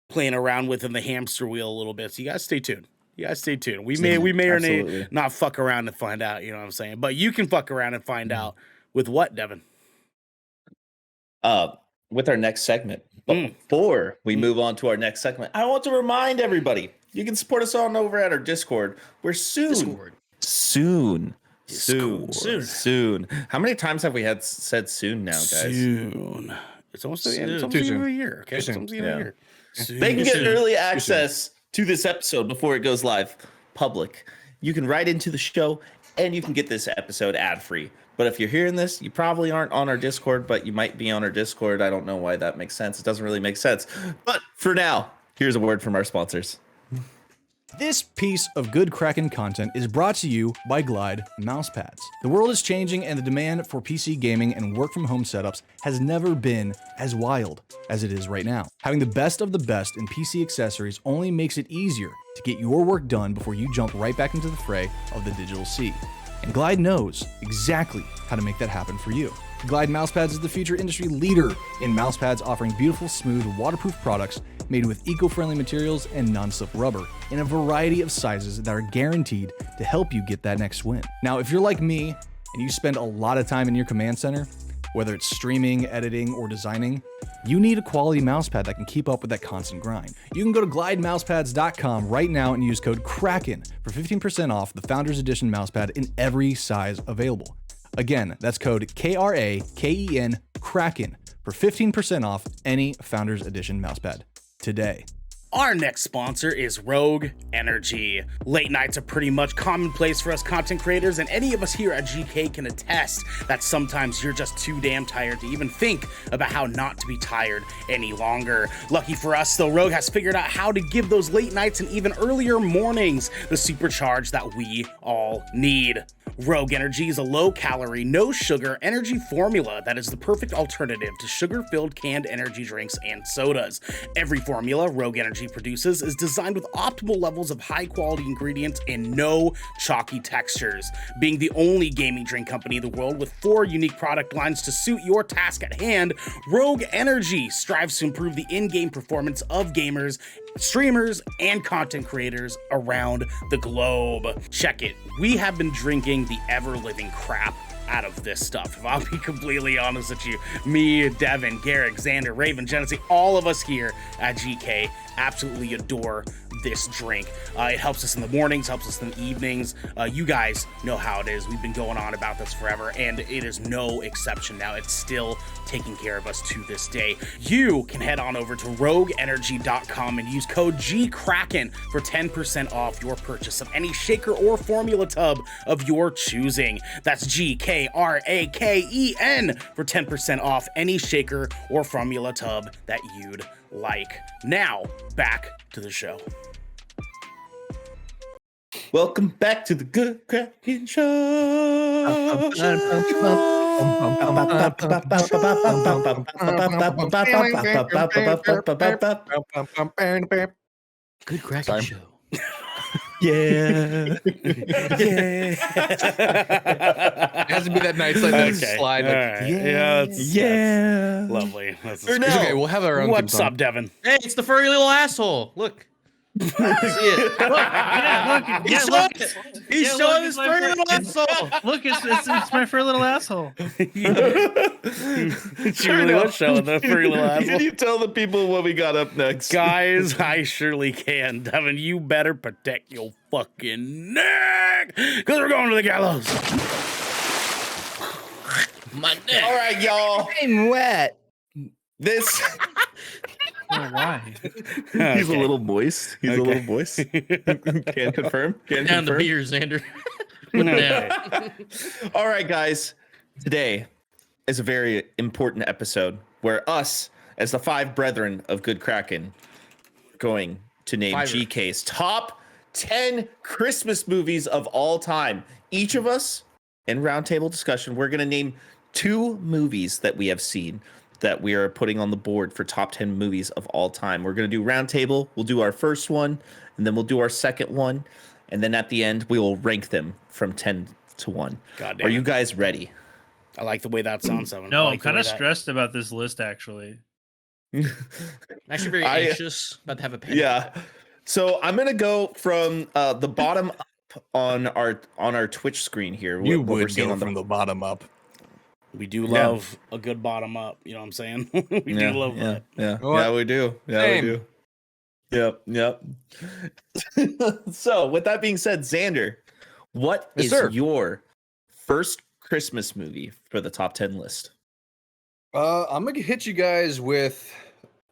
playing around with in the hamster wheel a little bit. So you guys stay tuned. You guys stay tuned. We may or may Absolutely. not fuck around and find out. You know what I'm saying? But you can fuck around and find out with what, Devin? With our next segment. But before we move on to our next segment, I want to remind everybody you can support us on over at our Discord. We're soon. How many times have we said soon now, guys? Soon. It's almost the end of the year. Okay, it's almost the end of the year. They can get early access to this episode before it goes live public. You can write into the show and you can get this episode ad free. But if you're hearing this, you probably aren't on our Discord, but you might be on our Discord. I don't know why that makes sense. It doesn't really make sense. But for now, here's a word from our sponsors. This piece of good Kraken content is brought to you by Glide mousepads. The world is changing and the demand for PC gaming and work from home setups has never been as wild as it is right now. Having the best of the best in PC accessories only makes it easier to get your work done before you jump right back into the fray of the digital sea. And Glide knows exactly how to make that happen for you. Glide Mousepads is the future industry leader in mousepads, offering beautiful, smooth, waterproof products made with eco-friendly materials and non-slip rubber in a variety of sizes that are guaranteed to help you get that next win. Now, if you're like me and you spend a lot of time in your command center, whether it's streaming, editing, or designing, you need a quality mousepad that can keep up with that constant grind. You can go to glidemousepads.com right now and use code KRAKEN for 15% off the Founders Edition mousepad in every size available. Again, that's code KRAKEN, KRAKEN, for 15% off any Founders Edition mousepad today. Our next sponsor is Rogue Energy. Late nights are pretty much commonplace for us content creators, and any of us here at GK can attest that sometimes you're just too damn tired to even think about how not to be tired any longer. Lucky for us, though, Rogue has figured out how to give those late nights and even earlier mornings the supercharge that we all need. Rogue Energy is a low-calorie, no-sugar energy formula that is the perfect alternative to sugar-filled canned energy drinks and sodas. Every formula Rogue Energy produces is designed with optimal levels of high-quality ingredients and no chalky textures. Being the only gaming drink company in the world with 4 unique product lines to suit your task at hand, Rogue Energy strives to improve the in-game performance of gamers, streamers, and content creators around the globe. Check it. We have been drinking the ever-living crap out of this stuff. If I'll be completely honest with you, me, Devin, Garrick, Xander, Raven, Genesee, all of us here at GK absolutely adore this drink. It helps us in the mornings, helps us in the evenings. You guys know how it is. We've been going on about this forever, and it is no exception now. It's still taking care of us to this day. You can head on over to rogueenergy.com and use code GKRAKEN for 10% off your purchase of any shaker or formula tub of your choosing. That's GKRAKEN for 10% off any shaker or formula tub that you'd like. Now, back to the show. Welcome back to the Good Kraken Show. Good Kraken Show. Yeah. It has to be that nice slide. All right. Yeah. Yeah. Lovely. That's For It's now, okay, we'll have our own. What's theme song. up, Devin? Hey, it's the furry little asshole. Look. See it. He's showing it. He's showing his furry little asshole. Look, it's my furry little asshole. She really was showing the furry little Can asshole. you tell the people what we got up next? Guys, I surely can. Devin, you better protect your fucking neck, because we're going to the gallows. My neck. All right, y'all. I'm wet. This Oh, why? he's a little moist. He's a little moist. Can confirm. Can Down the confirm. beer, Xander. Put it down. All right, guys. Today is a very important episode where us, as the 5 brethren of Good Kraken, going to name Fiver. GK's top 10 Christmas movies of all time. Each of us, in roundtable discussion, we're going to name 2 movies that we have seen that we are putting on the board for top 10 movies of all time. We're going to do roundtable. We'll do our first one, and then we'll do our second one. And then at the end, we will rank them from 10 to 1. Goddamn. Are you guys ready? I like the way that sounds, Devin. No, I I'm like the kind way of that- stressed about this list, actually. I'm actually very I- anxious about to have a panic. Yeah. So I'm gonna go from the bottom up on our Twitch screen here. You what we're would seeing go on the from the bottom up. We do love a good bottom up. You know what I'm saying? We do love that. Yeah, know what? yeah, we do. Yeah, Same. we do. Yep. So, with that being said, Xander, what Yes, is sir. your first Christmas movie for the top 10 list? I'm gonna hit you guys with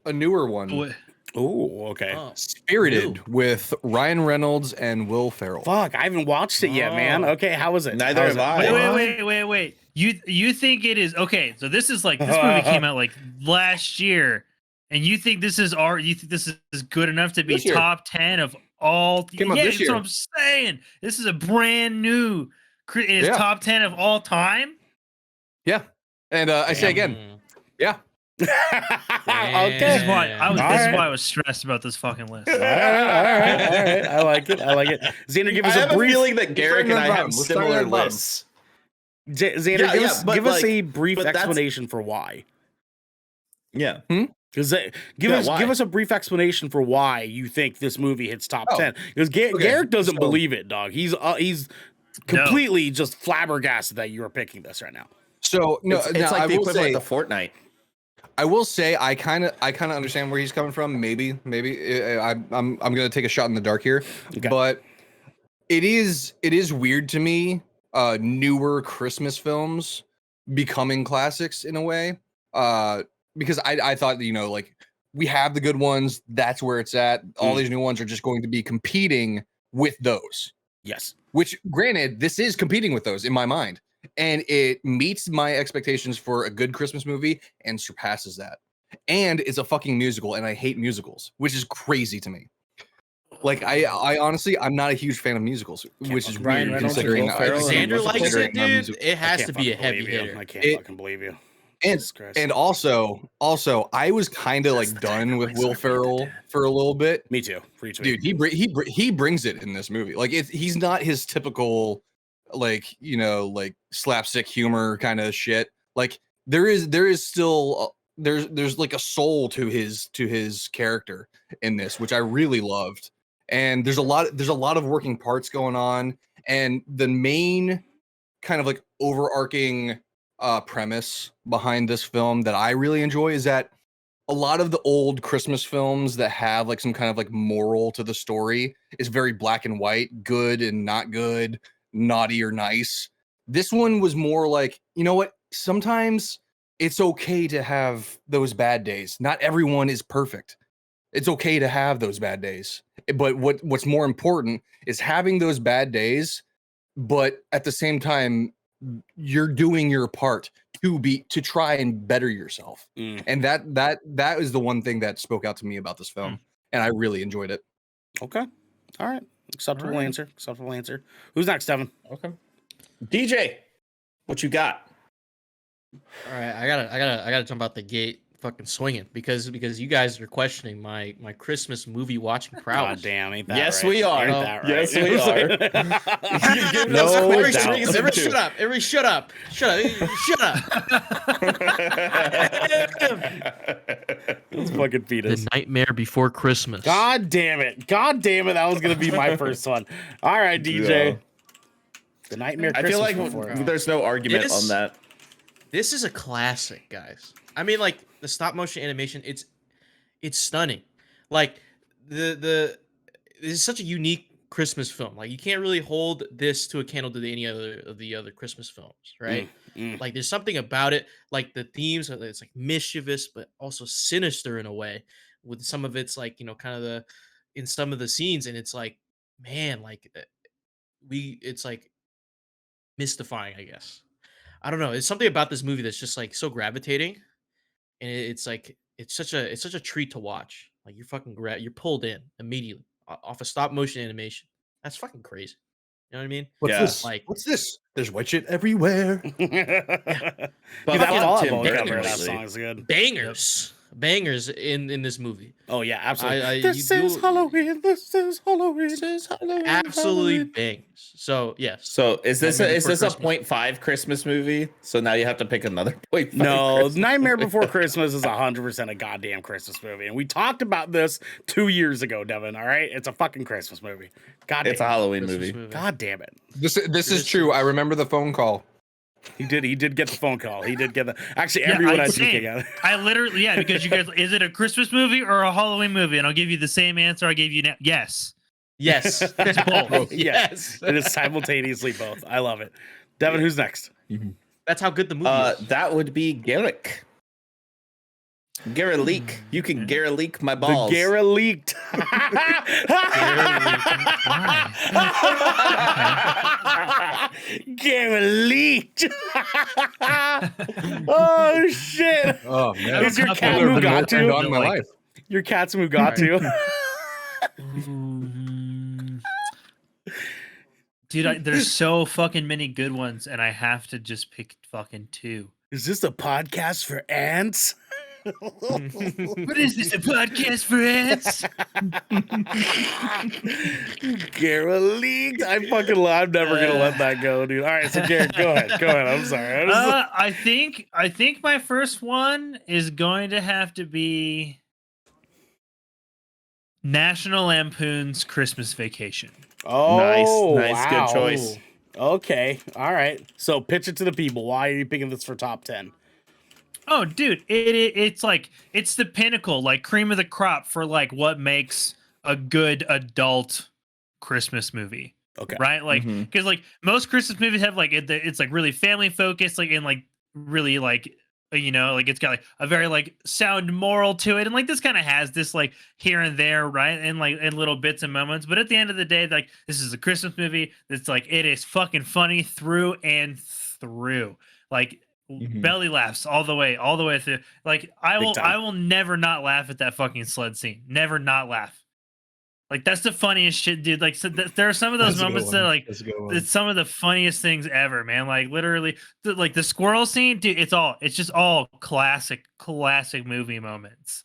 a newer one. What? Oh, okay. Oh, Spirited with Ryan Reynolds and Will Ferrell. Fuck, I haven't watched it yet, man. Oh. Okay, how was it? Neither How was have it? I. Wait. You think it is okay? So this is like this movie came out like last year, and you think this is good enough to be This year. top 10 of all? Came out Yeah, this that's what year. I'm saying. This is a brand new. It is Yeah. top 10 of all time. Yeah, and I say again, yeah. This Okay. is why I was. All This is right. why I was stressed about this fucking list. All right. I like it. Xander, give I us have a brief. feeling that Garrick and I have We're starting similar at the bottom. lists. Xander, Yeah, but give us like- a brief but that's- explanation for why. Yeah. Because give Yeah, why? us a brief explanation for why you think this movie hits top Oh, 10. Because Garrick doesn't so- believe it, dog. He's completely just flabbergasted that you are picking this right now. So no, It's now, like I the will say, equivalent to Fortnite. I will say, I kind of understand where he's coming from. Maybe I'm gonna take a shot in the dark here, Okay. but it is weird to me. Newer Christmas films becoming classics in a way. Because I thought that, like we have the good ones. That's where it's at. All these new ones are just going to be competing with those. Yes. Which, granted, this is competing with those in my mind, and it meets my expectations for a good Christmas movie and surpasses that. And it's a fucking musical, and I hate musicals, which is crazy to me. Like, I honestly, I'm not a huge fan of musicals, which is Ryan weird Reynolds and considering Will Ferrell and Xander likes considering it, I'm a dude. musical- It I has can't to be a fucking heavy believe you. hitter. I can't It- fucking believe you. And Jesus Christ. and also, I was kind of like done with Will Ferrell for a little bit. Me too. Retweet. Dude, he brings it in this movie. Like he's not his typical like slapstick humor kind of shit. Like there is still there's like a soul to his character in this, which I really loved. And there's a lot of working parts going on, and the main kind of like overarching premise behind this film that I really enjoy is that a lot of the old Christmas films that have like some kind of like moral to the story is very black and white, good and not good, naughty or nice. This one was more like, you know what? Sometimes it's okay to have those bad days. Not everyone is perfect. It's okay to have those bad days. But what's more important is having those bad days, but at the same time, you're doing your part to try and better yourself. And that is the one thing that spoke out to me about this film, and I really enjoyed it. Okay. All right. Acceptable All right. answer. Acceptable answer. Who's next, Devin? Okay. DJ, what you got? All right, I gotta jump out the gate, fucking swinging because you guys are questioning my Christmas movie watching prowess. God damn, ain't that Yes, right? we are. Ain't that Yes, right? we are. You've given no us quick doubt. reason Everybody to. shut up! Everybody shut up! Shut up! This fucking fetus. The Nightmare Before Christmas. God damn it. God damn it. That was going to be my first one. All right, DJ. Yeah. The Nightmare I Christmas feel like Before. there's no argument This- on that. This is a classic, guys. I mean, like the stop motion animation, it's stunning. Like this is such a unique Christmas film. Like you can't really hold this to a candle to any other of the other Christmas films, right? Like there's something about it, like the themes, it's like mischievous but also sinister in a way. With some of it's like kind of in some of the scenes, and it's like, man, like it's like mystifying, I guess. I don't know. It's something about this movie that's just like so gravitating, and it's like it's such a treat to watch. Like you're fucking you're pulled in immediately off of stop motion animation. That's fucking crazy. You know what I mean? What's Yeah. this? Like- What's this? There's white shit everywhere. But That fuck Fall Out Tim Boy Burton cover of that lately. song is good. Bangers. bangers in this movie. Oh yeah, absolutely. This is Halloween. This is Halloween. This is Halloween. Absolutely bangs. So yes. So is this Nightmare a Before 0.5 Christmas movie? So now you have to pick another 0.5. No, Christmas Nightmare movie. Before Christmas is 100% a goddamn Christmas movie, and we talked about this 2 years ago, Devin. All right, it's a fucking Christmas movie. God damn It's a Halloween Christmas movie. God damn it. This is true. I remember the phone call. He did get the phone call. He did get the. Actually, Yeah, everyone I'd I say- speak again. I literally, yeah, because you guys, is it a Christmas movie or a Halloween movie? And I'll give you the same answer I gave you now. Yes. Yes. It's both. Yes, it is simultaneously both. I love it. Devin, who's next? That's how good the movie is. That would be Garrick. Garrett leak. You can Garrett leak my balls. The Gara leaked. Gara leaked. Oh shit! Oh man, Is your I've cat never been more turned Mugatu? on in my Like- life. Your cat's Mugatu. Dude, there's so fucking many good ones, and I have to just pick fucking two. Is this a podcast for ants? What is this, a podcast for ants? Gara leaked. I'm never gonna let that go, dude. All right, so Garrett, go ahead. Go ahead. I'm sorry. I think my first one is going to have to be National Lampoon's Christmas Vacation. Oh, Nice, wow. good choice. Okay, all right. So pitch it to the people. Why are you picking this for top 10? Oh, dude, it's like it's the pinnacle, like cream of the crop for like what makes a good adult Christmas movie. Okay. Right? Like, Mhm. because like most Christmas movies have like it's like really family focused, like and like really like like it's got like a very like sound moral to it, and like this kind of has this like here and there, right, and like in little bits and moments. But at the end of the day, like this is a Christmas movie. It's like it is fucking funny through and through, like. Mhm. Belly laughs all the way through. Like I time. will never not laugh at that fucking sled scene. Never not laugh. Like that's the funniest shit, dude. Like so there are some of those moments that like it's some of the funniest things ever, man. Like literally, like the squirrel scene, dude. It's just all classic movie moments.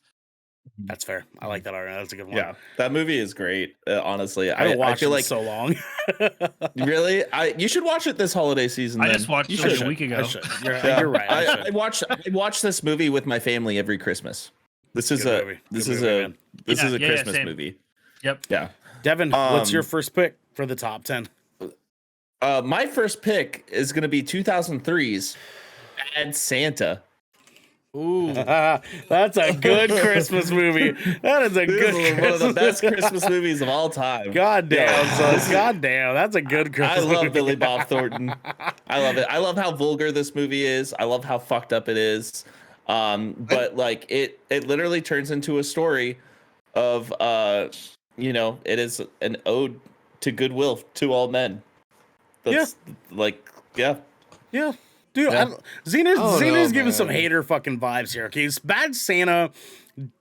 That's fair. I like that already. That's a good one. Yeah, that movie is great. Honestly, I haven't watched feel it like so long. really, you should watch it this holiday season. I then. just watched You it like should. a week ago. I should. You're, Yeah. you're right. I watch this movie with my family every Christmas. This is Good a movie. this Good is movie, a man. this is a Yeah, Christmas same. movie. Yep. Yeah. Devin, what's your Um, first pick for the top 10? My first pick is going to be 2003's Bad Santa. Ooh. That's a good Christmas movie. That is a This good is one of the Christmas- best Christmas movies of all time. God damn, Yeah. son. God damn. That's a good I Christmas movie. love Billy Bob Thornton. I love it. I love how vulgar this movie is. I love how fucked up it is. But like it literally turns into a story of it is an ode to goodwill to all men. That's like yeah. Yeah. Dude, Yeah. Xena's Oh, no, giving some man. hater fucking vibes here. Okay, Bad Santa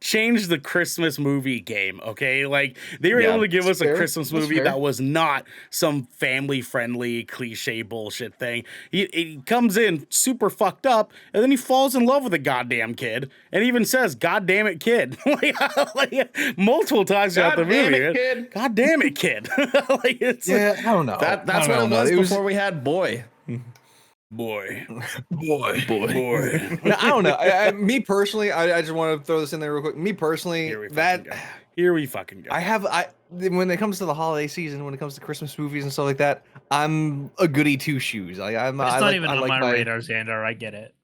changed the Christmas movie game. Okay, like they were Yeah, able to give us that's a fair. Christmas That's movie fair. that was not some family friendly cliche bullshit thing. He comes in super fucked up, and then he falls in love with a goddamn kid, and even says "God damn it, kid," like multiple times throughout the God damn movie. it, man. kid. God damn it, kid! Like it's Yeah, I don't know. That's I what don't it know, was man. before we had boy. boy, boy. boy. No, I don't know. Me personally, I just want to throw this in there real quick. Me personally, Here we that fucking go. Here we fucking go. when it comes to the holiday season, when it comes to Christmas movies and stuff like that, I'm a goody two shoes. It's not even on my radar, Xander. I get it.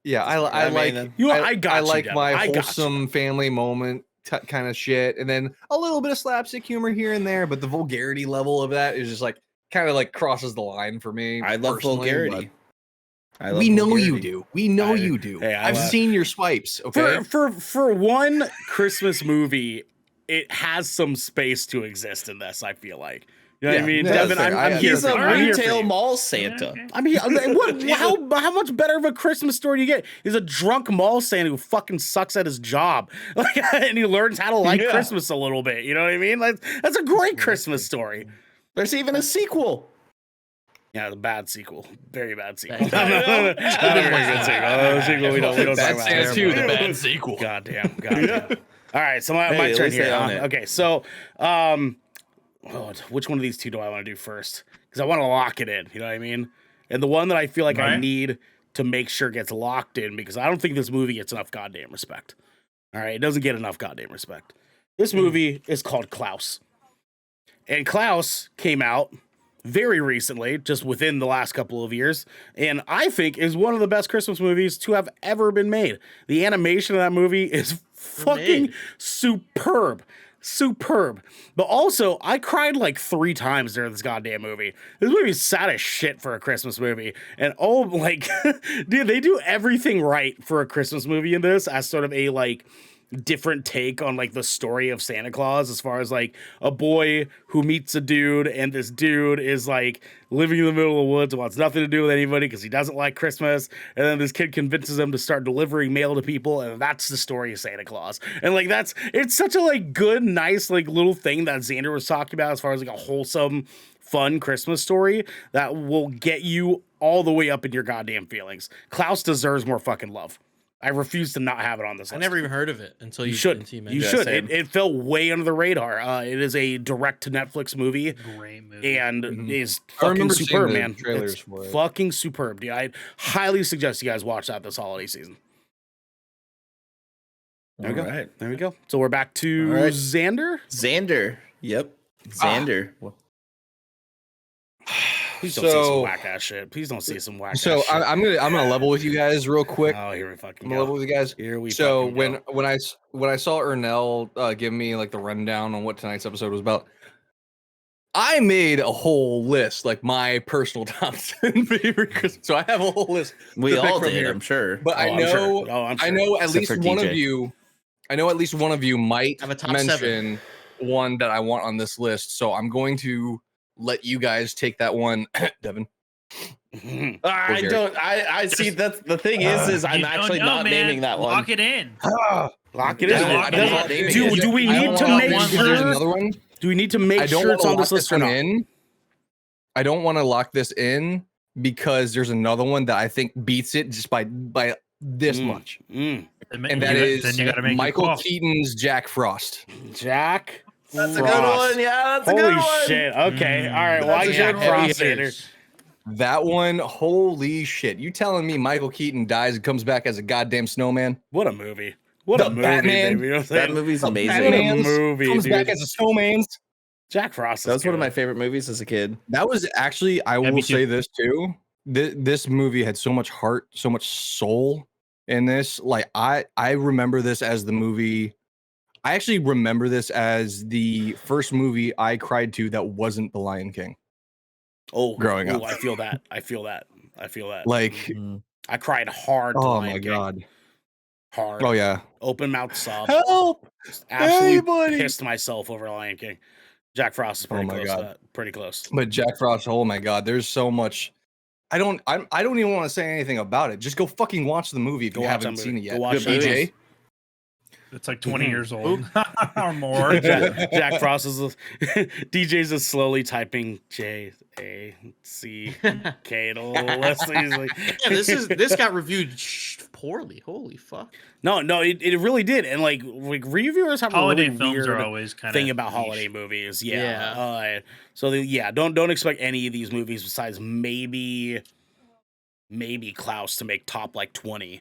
Yeah, I I like mean, I got I you, like Devin. my I got you. wholesome family moment kind of shit, and then a little bit of slapstick humor here and there. But the vulgarity level of that is just like kind of like crosses the line for me. I love personally, vulgarity. but We know you vulgarity. do. We know I- you do. hey, I I've love- seen your swipes. Okay. For one Christmas movie, it has some space to exist in this. I feel like, you know what I Yeah, mean, no, Devin. that's fair. I'm here He's for a you. I'm here for retail you. mall Santa. Okay. I mean, how much better of a Christmas story do you get? He's a drunk mall Santa who fucking sucks at his job, like, and he learns how to like Yeah. Christmas a little bit. You know what I mean? Like, that's a great Christmas story. There's even a sequel. Yeah, the bad sequel. Very bad sequel. Bad Not a very good sequel. The sequel we don't Bad talk about. Sans too, the bad sequel. Goddamn. All right, so my Hey, at turn least they here. own it. Okay, so which one of these two do I want to do first? Because I want to lock it in. You know what I mean? And the one that I feel like I Right. need to make sure gets locked in, because I don't think this movie gets enough goddamn respect. All right, it doesn't get enough goddamn respect. This movie is called Klaus. And Klaus came out very recently, just within the last couple of years, and I think is one of the best Christmas movies to have ever been made. The animation of that movie is fucking made. superb. Superb. But also, I cried like 3 times during this goddamn movie. This movie is sad as shit for a Christmas movie. And oh, like, dude, they do everything right for a Christmas movie in this as sort of a, like, different take on like the story of Santa Claus, as far as like a boy who meets a dude, and this dude is like living in the middle of the woods and wants nothing to do with anybody because he doesn't like Christmas, and then this kid convinces him to start delivering mail to people, and that's the story of Santa Claus. And like it's such a like good, nice like little thing that Xander was talking about, as far as like a wholesome, fun Christmas story that will get you all the way up in your goddamn feelings. Klaus deserves more fucking love. I refuse to not have it on this list. I never even heard of it until You you should. until You mentioned it. should. same. It fell way under the radar. It is a direct to Netflix movie, Great movie. and Mhm. is I fucking remember seeing superb, the man. trailers It's for it. fucking superb, dude. I highly suggest you guys watch that this holiday season. There we go. All right. There we go. So we're back to All right. Xander. Xander. Yep. Xander. Please don't see some So- whack ass shit. Please don't see some whack ass So shit. I'm gonna level with you guys real quick. Oh, here we fucking I'm gonna level go. with you guys. Here we So fucking go. when I saw Ernell give me like the rundown on what tonight's episode was about, I made a whole list, like my personal top 10 favorite Christmas. So I have a whole list. We to pick all from did, here. I'm sure. But Oh, I I'm know sure. Oh, I'm I sure. know at Except least for one of TJ. you. I know at least one of you might Have a top mention 7. one that I want on this list. So I'm going to let you guys take that one, Devin. I Jared. don't. I see. That's the thing is I'm You don't actually know, not man. naming that one. Lock it in. Lock it Just in. lock it Does- in. Do we I need don't to wanna make lock- sure? There's another one. Do we need to make I don't sure want it's to on lock this list this or one not? in. I don't want to lock this in because there's another one that I think beats it just by this Mm. much, Mm. and that is then you gotta make Michael your call. Keaton's Jack Frost. Jack. That's a Frost. good one. Yeah, that's a good Holy one. shit. Okay. All right. Why That's a Jack good one. Frost, Heavy Xander? hitters. That one, holy shit! You telling me Michael Keaton dies and comes back as a goddamn snowman? What a movie. What The a movie, Batman. baby. You know what I'm That saying? movie's The amazing. Batman Batman's movie, comes dude. back as a snowman. Jack Frost. That was one of good. my favorite movies as a kid. That was actually, I me will too. say this too. This movie had so much heart, so much soul in this. Like I remember this as the movie. I actually remember this as the first movie I cried to that wasn't The Lion King. Oh, growing up. I feel that. I feel that. I feel that. Like, I cried hard. To oh Lion my King. god. Hard. Oh yeah. Open mouth sob. Help! Just absolutely Anybody! pissed myself over Lion King. Jack Frost is pretty Oh my close God. to that. Pretty close. But Jack Frost, oh my god, there's so much. I don't even want to say anything about it. Just go fucking watch the movie if Go you watch haven't that seen movie. it Go yet. watch Good that movie. DJ. It's like 20 years old or more. Jack Frost is DJ's is slowly typing JACK to list. He's like, Yeah, this got reviewed poorly. Holy fuck. no, it really did. And like reviewers have Holiday a really films weird are always kind of thing about holiday movies. Yeah. Yeah. So don't expect any of these movies besides maybe Klaus to make top like 20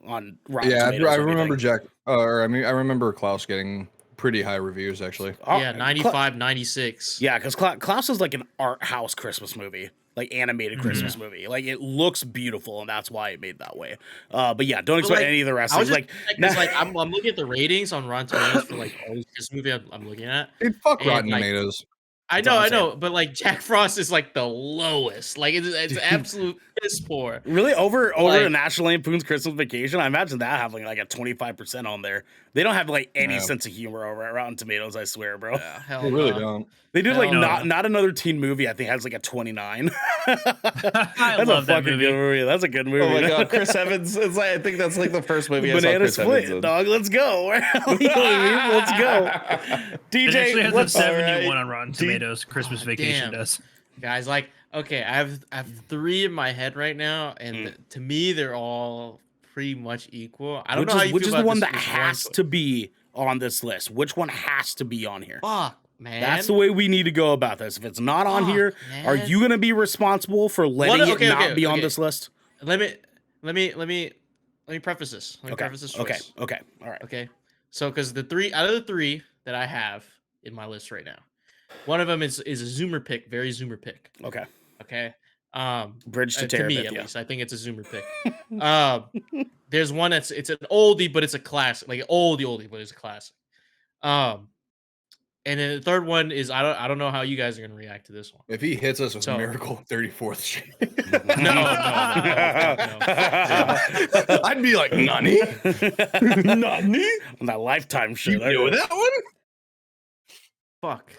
on Rotten Yeah, Tomatoes I or remember anything. Jack. Or I mean, I remember Klaus getting pretty high reviews actually. Oh, Yeah, 95, 96. Yeah, because Klaus is like an art house Christmas movie, like animated Christmas movie. Like it looks beautiful, and that's why it made that way. But yeah, don't expect like, any of the rest. I was It's just like, I'm looking at the ratings on Rotten Tomatoes for like all this movie I'm looking at. Dude, fuck And, Rotten like, Tomatoes. I That's all I'm know, but like Jack Frost is like the lowest. Like it's absolute piss poor. really over Like- National Lampoon's Christmas Vacation. I imagine that having like a 25% on there. They don't have like any Yeah. sense of humor over at Rotten Tomatoes. I swear, bro. Yeah, hell They really no. don't. They did like Hell no. not another teen movie. I think has like a 29. I That's love a that fucking movie. good movie. That's a good movie. Oh my god, Chris Evans. It's like, I think that's like the first movie I saw Banana Chris Evans split, in. dog. Let's go. Let's go. It actually DJ, has a what's 71 on Rotten D- Tomatoes. Christmas Vacation damn. does. Guys, like Okay, I have three in my head right now, and to me, they're all pretty much equal. I don't know how you which feel is about the one this, that has to be on this list. Which one has to be on here? Fuck, man. That's the way we need to go about this. If it's not on Fuck, here, are man. you going to be responsible for letting it not be on okay. this list? Let me preface this. Let me preface this choice. Okay. All right. Okay. So, because out of the three that I have in my list right now, one of them is a Zoomer pick, very Zoomer pick. Okay. Okay. Bridge to To me Terabithia. at least, I think it's a Zoomer pick. There's one it's an oldie, but it's a classic, like an oldie, but it's a classic. And then the third one is I don't know how you guys are gonna react to this one. If he hits us with So- Miracle 34th shit, No. I'd be like, Nani? Nani? On that Lifetime shit. You know that one? Fuck.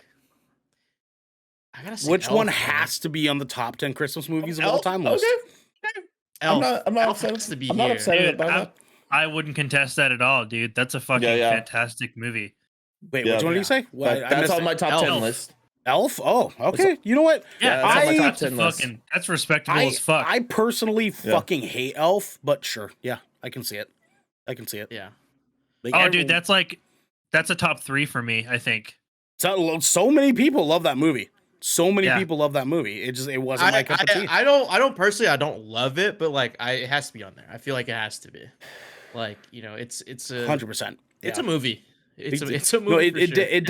I gotta say Which Elf, one man. has to be on the top 10 Christmas movies of all Elf? time list? Okay. Elf. I'm not Elf upset. has to be I'm not here. upset Dude, about that. I wouldn't contest that at all, dude. That's a fucking Yeah. fantastic movie. Wait, Yeah. which one did you say? Well, I That's missed on it. my top Elf. 10 list. Elf? Oh, okay. You know what? Yeah, Yeah, that's on my top that's 10 list. that's respectable as fuck. I personally fucking hate Elf, but sure. Yeah, I can see it. Yeah. Like, oh, everyone- dude, that's a top 3 for me. I think. so many people love that movie. So many Yeah. people love that movie. It wasn't my cup of tea. I don't personally, I don't love it, but like it has to be on there. I feel like it has to be. Like, it's a 100%. it's a movie. It's a movie. No, for sure. it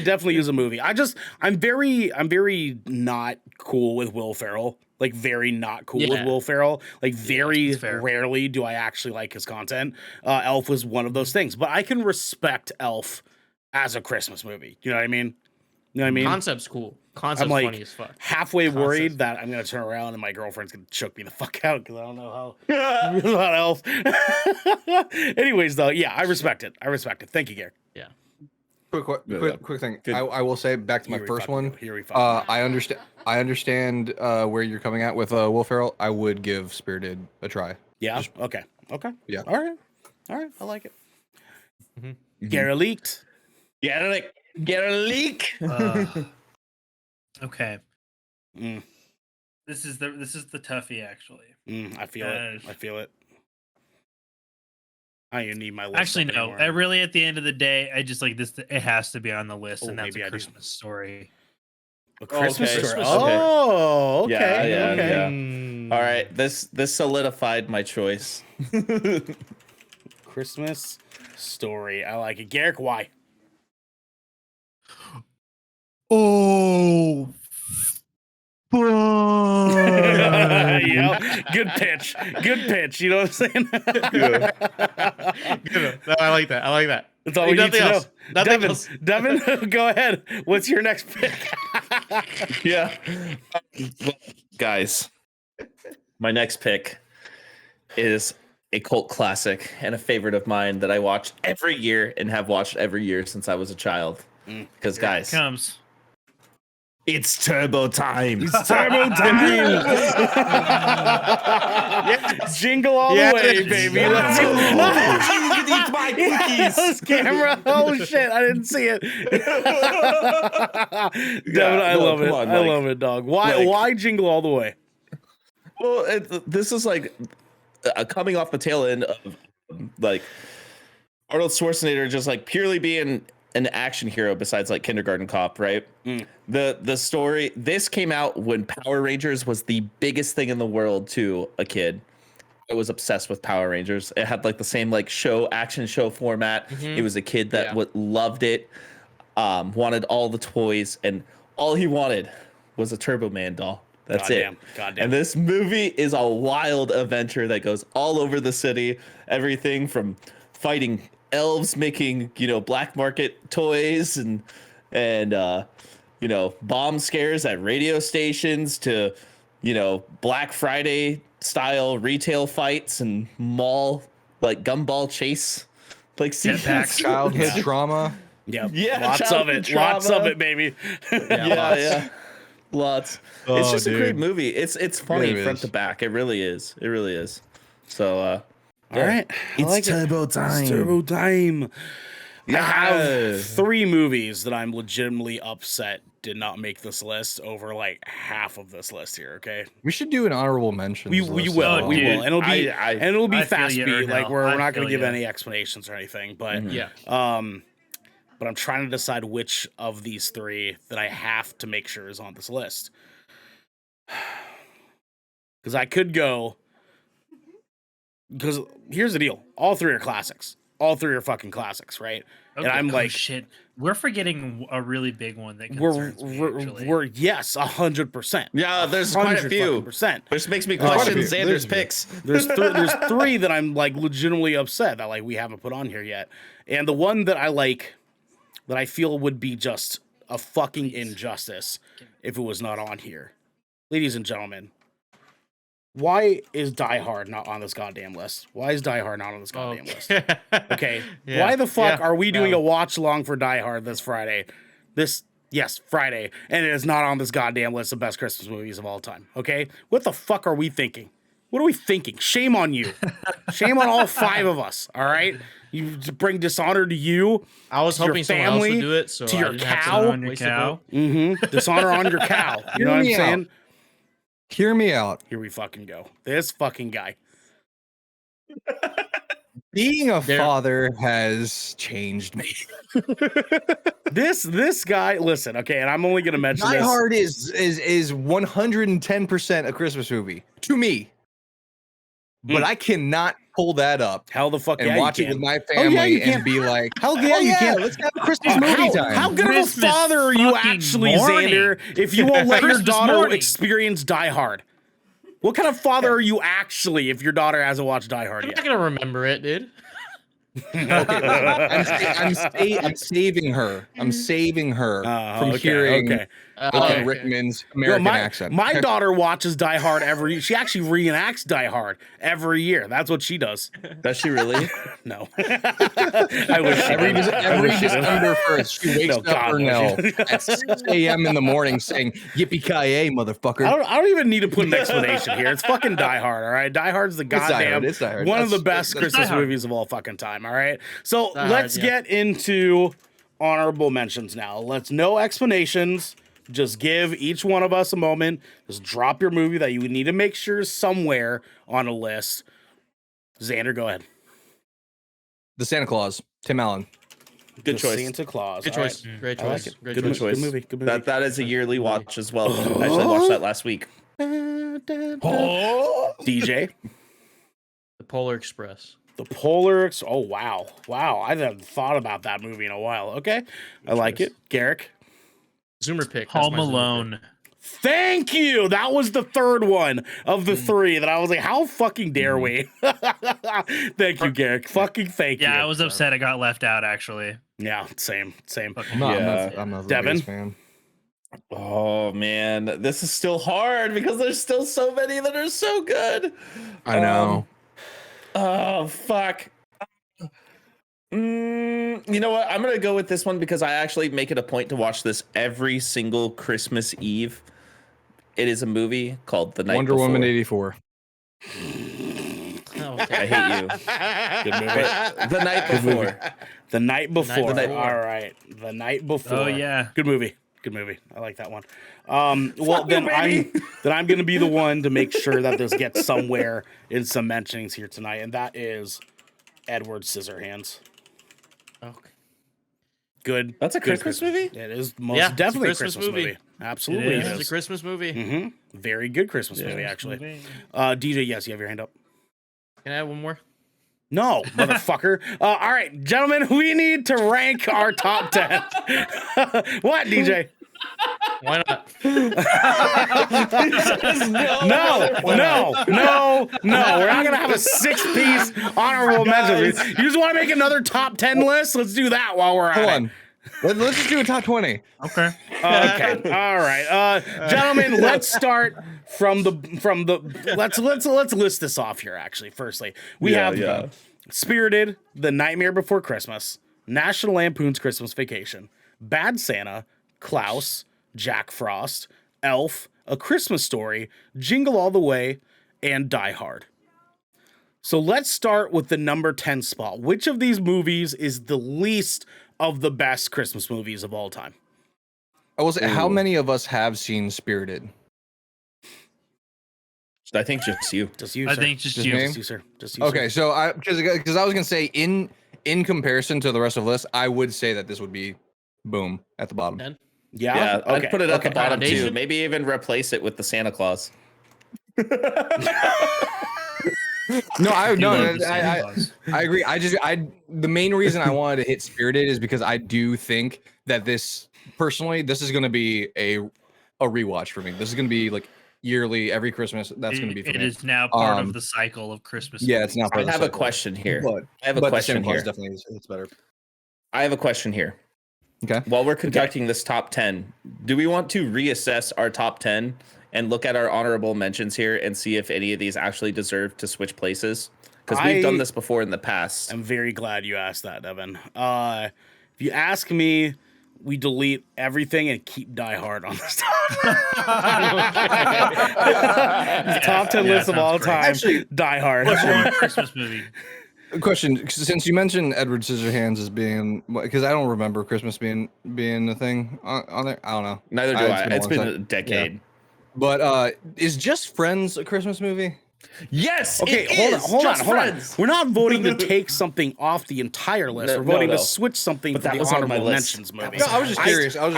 definitely is a movie. I'm very not cool with Will Ferrell. Like very not cool with Yeah. Will Ferrell. Like very that's fair. rarely do I actually like his content. Elf was one of those things, but I can respect Elf as a Christmas movie. You know what I mean? Concept's cool. Concept's like, funny as fuck. Halfway Concept's- worried that I'm gonna turn around and my girlfriend's gonna choke me the fuck out because I don't know how about Elf. Anyways, though, yeah, I respect it. Thank you, Gary. Yeah. Quick thing. Good. I will say back to my Here we first fucking one. go. Here we fucking go. I understand where you're coming at with Will Ferrell. I would give Spirited a try. Yeah. Okay. Yeah. All right. I like it. Mhm. Gary leaked. Get a leak. Okay. Mm, This is the toughie actually. I feel it. Uh, I feel it. I don't even need my list. Actually, up no. anymore. I really, at the end of the day, I just like this. It has to be on the list, Oh, and that's maybe I a do. Christmas story. A Christmas Okay. story. Christmas story. Oh, Yeah, okay. yeah, okay. yeah. Mm. All right, this solidified my choice. Christmas story. I like it. Garrick, why? Oh, Yeah, good pitch. Good pitch. You know what I'm saying? Good. No, I like that. That's all we need Nothing to know. else. Nothing Devin, else. Devin, go ahead. What's your next pick? Yeah. Guys, my next pick is a cult classic and a favorite of mine that I watch every year and have watched every year since I was a child. Because, guys, comes. it's turbo time. It's turbo time. Jingle all the way, baby. Let's go. Eat my cookies. Yes, camera. Oh shit! I didn't see it. Devin, I no, love it. come on, I like- love it, dog. Why? like- Why jingle all the way? Well, this is like coming off the tail end of like Arnold Schwarzenegger just like purely being an action hero besides like Kindergarten Cop, right? The story, this came out when Power Rangers was the biggest thing in the world to a kid. I was obsessed with Power Rangers. It had like the same like action show format. It was a kid that loved it, wanted all the toys, and all he wanted was a Turbo Man doll. That's it. Goddamn. And this movie is a wild adventure that goes all over the city. Everything from fighting elves, making black market toys, and bomb scares at radio stations, to Black Friday style retail fights and mall like gumball chase like sequence. Childhood trauma. Yeah. Yeah, Lots of childhood it. Lots of trauma. it, baby. Yeah. Lots. It's just a great movie. It's funny It front is. to back. It really is. It really is. So All right. I like it. turbo time. It's turbo time. I have 3 movies that I'm legitimately upset did not make this list over like half of this list here. Okay, We should do an honorable mention. we will, Oh, we dude, will, and it'll be I feel fast ya, beat. Like Ernell. we're I not going feel to give ya. any explanations or anything, but Yeah. but I'm trying to decide which of these 3 that I have to make sure is on this list. Because I could go. Because here's the deal: all 3 are classics. All 3 are fucking classics, right? Okay. And I'm like, shit. We're forgetting a really big one that we're concerns me, actually. we're yes, 100%. Yeah, there's quite a few. Percent. Which makes me quite a question few. Xander's There's- picks. There's 3 that I'm like legitimately upset that like we haven't put on here yet, and the one that I like, that I feel would be just a fucking injustice if it was not on here, ladies and gentlemen. Why is Die Hard not on this goddamn list? Why is Die Hard not on this goddamn list? Okay, Yeah, why the fuck yeah, are we doing no. a watch along for Die Hard this Friday? Friday, and it is not on this goddamn list of best Christmas movies of all time. Okay, what the fuck are we thinking? What are we thinking? Shame on you. Shame on all 5 of us. All right, you bring dishonor to you, I was to your hoping someone else family, would do it. So to I your didn't have to cow. On your waste a cow. vote. dishonor on your cow. You know what I'm Hear me out. saying? Hear me out. Here we fucking go. This fucking guy. Being a There- father has changed me. This guy. Listen, okay, and I'm only gonna mention Die this. Hard is 110% a Christmas movie to me, but I cannot pull that up Hell the fuck and yeah, watch you it with can. my Oh, yeah, you family can. and be like, Hell yeah, "Oh, you can. let's have a Christmas movie time." How good of a Christmas father are you fucking actually, morning. Xander, if you won't let your Christmas daughter morning. experience Die Hard? What kind of father are you actually if your daughter hasn't watched Die Hard I'm yet? not gonna remember it, dude. I'm saving her. I'm saving her from okay, hearing okay. Rickman's Well, American my, accent. my daughter watches Die Hard she actually reenacts Die Hard every year. That's what she does. Does she really? No. I wish she Every, did. every December 1st, she wakes No, up God, no, Ernell at 6 a.m. in the morning saying, "Yippee-ki-yay, motherfucker." I don't even need to put an explanation here. It's fucking Die Hard, all right? Die Hard's the Die Hard, goddamn it's Die Hard. one of the That's- best that's Christmas Die Hard. movies of all fucking time, all right? So Die let's Hard, yeah. get into honorable mentions now. No explanations. Just give each one of us a moment. Just drop your movie that you would need to make sure is somewhere on a list. Xander, go ahead. The Santa Claus, Tim Allen. Good The choice. Santa Claus. Good all choice. right. Great I like choice. it. Great Good choice. choice. Good movie. Good movie. That is a yearly watch as well. I actually watched that last week. DJ. The Polar Express. The Polar. Oh wow, I haven't thought about that movie in a while. Okay, I like choice. it. Garrick. Zoomer pick. That's Home my Zoomer pick. Alone. Thank you. That was the third one of the 3 that I was like, how fucking dare we? Thank you, Garrick. Fucking thank you. Yeah, I was upset it got left out, actually. Yeah, same. I'm not, Yeah. I'm not the Devin? biggest fan. Oh man, this is still hard because there's still so many that are so good. I know. Oh fuck. You know what? I'm gonna go with this one because I actually make it a point to watch this every single Christmas Eve. It is a movie called The Night Wonder Before. Woman 84. Oh, I okay. hate you. Good movie. But The Night Before. The Night Before. The Night Before. All right. The Night Before. Oh, yeah. Good movie. Good movie. I like that one. Well, Fuck you, then baby. I'm going to be the one to make sure that this gets somewhere in some mentionings here tonight, and that is Edward Scissorhands. Okay. Good. That's a good Christmas movie? It is most Yeah, it's a definitely a Christmas Christmas movie. movie. Absolutely, It it It's is. a Christmas movie. Very good Christmas movie, actually. DJ, yes, you have your hand up. Can I have one more? No, motherfucker. All right, gentlemen, we need to rank our top 10. What, DJ? Why not? No. We're not going to have a 6-piece honorable mention. You just want to make another top 10 list? Let's do that while we're Hold at on. Let's just do a top 20. Okay. Okay. All right. Gentlemen, let's start from the let's list this off here actually. Firstly, we have Spirited, The Nightmare Before Christmas, National Lampoon's Christmas Vacation, Bad Santa, Klaus, Jack Frost, Elf, A Christmas Story, Jingle All the Way, and Die Hard. So let's start with the number 10 spot. Which of these movies is the least of the best Christmas movies of all time? I will say, how Ooh. many of us have seen Spirited? I think just you. Just you, I sir. think just Just you. me? Just you, sir. Just you, Okay, sir. so because I was gonna say in comparison to the rest of the list, I would say that this would be boom at the bottom. 10? Yeah? Yeah, Okay. I'd put it at the okay. bottom too. Foundation? Maybe even replace it with the Santa Claus. No, I agree. The main reason I wanted to hit Spirited is because I do think that this is going to be a rewatch for me. This is going to be like yearly, every Christmas. That's going to be for It me. is now part Um, of the cycle of Christmas. Yeah, it's not. I part of the have a cycle. question here. But, I have a but the question Santa Claus here. definitely it's better. I have a question here. Okay. While we're conducting this top 10, do we want to reassess our top 10 and look at our honorable mentions here and see if any of these actually deserve to switch places? Because we've done this before in the past. I'm very glad you asked that, Evan. If you ask me, we delete everything and keep Die Hard on this top 10 list of sounds all great. time. Actually, Die Hard. What's one Christmas movie? Question: since you mentioned Edward Scissorhands as being, because I don't remember Christmas being a thing on there. I don't know. Neither do I. It's long been time. a decade. But is Just Friends a Christmas movie? Yes. Okay, it hold is. on. Friends. We're not voting to take something off the entire list. No, We're voting no. to switch something But for that the was on my honorable list. mentions movie. No, I was just curious. I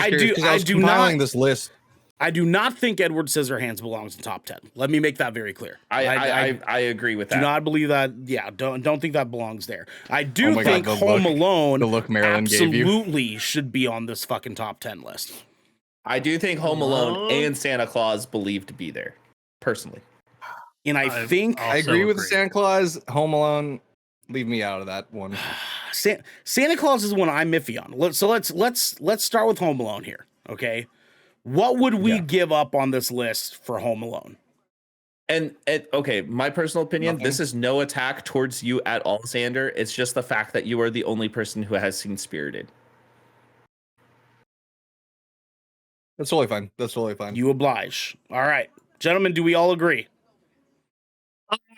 was compiling this list. I do not think Edward Scissorhands belongs in top 10. Let me make that very clear. I agree with that. do not believe that. Yeah, don't think that belongs there. I do Oh my God, think the Home look- Alone the look Marilyn gave you. absolutely should be on this fucking top 10 list. I do think Home Alone and Santa Claus believe to be there, personally. And I think I agree with Santa Claus. Home Alone, leave me out of that one. Santa Claus is one I'm iffy on. Let's start with Home Alone here. Okay, what would we give up on this list for Home Alone? And okay, my personal opinion, this is no attack towards you at all, Xander. It's just the fact that you are the only person who has seen Spirited. That's totally fine. That's totally fine. You oblige. All right, gentlemen, do we all agree?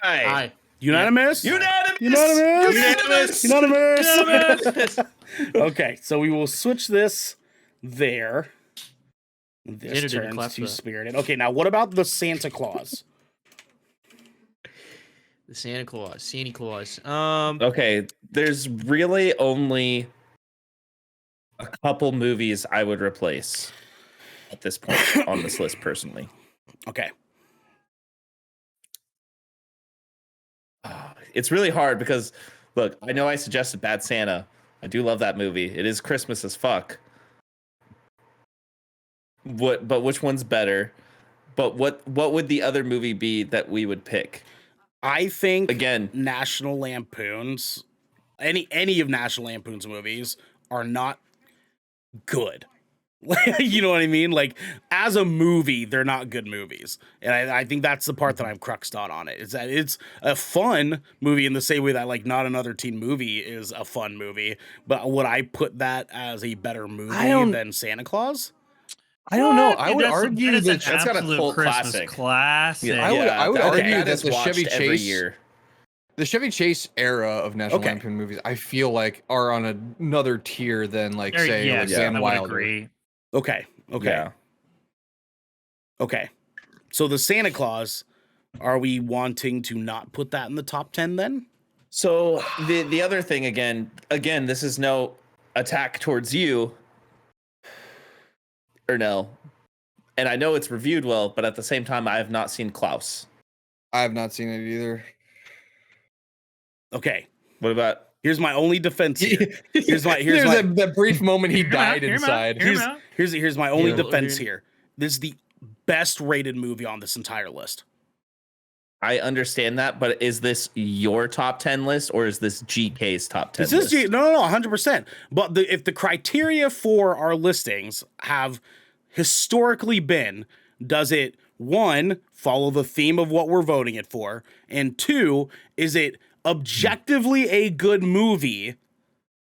Aye. Unanimous? Unanimous? Okay, so we will switch this there. This Xander didn't clap turns for to that. Spirited. Okay, now what about the Santa Claus? The Santa Claus. Okay, there's really only a couple movies I would replace at this point on this list personally. Okay. It's really hard because, look, I know I suggested Bad Santa. I do love that movie. It is Christmas as fuck. But which one's better? But what would the other movie be that we would pick? I think Again, National Lampoon's any of National Lampoon's movies are not good. You know what I mean? Like, as a movie, they're not good movies. And I think that's the part that I'm cruxed on it. Is that it's a fun movie in the same way that, like, Not Another Teen Movie is a fun movie. But would I put that as a better movie than Santa Claus? I don't know. I would That's- argue that is that an that's got a absolute cult Christmas classic. classic. I would argue that is the watched Chevy every Chase year. the Chevy Chase era of National Okay. Lampoon movies, I feel like are on another tier than like Very- say yes, like Sam I would Wilder. agree. Okay. Yeah. Okay. So the Santa Claus, are we wanting to not put that in the top 10 then? So the other thing again, this is no attack towards you, or no, and I know it's reviewed well, but at the same time, I have not seen Klaus. I have not seen it either. Okay. What about? Here's my only defense here. Here's my that brief moment he Hear him out, died hear him out, inside. hear him out. here's my only Yeah. defense here. This is the best rated movie on this entire list. I understand that, but is this your top 10 list or is this GK's top 10 This is list? no, 100%. But if the criteria for our listings have historically been, does it, one, follow the theme of what we're voting it for, and two, is it objectively a good movie?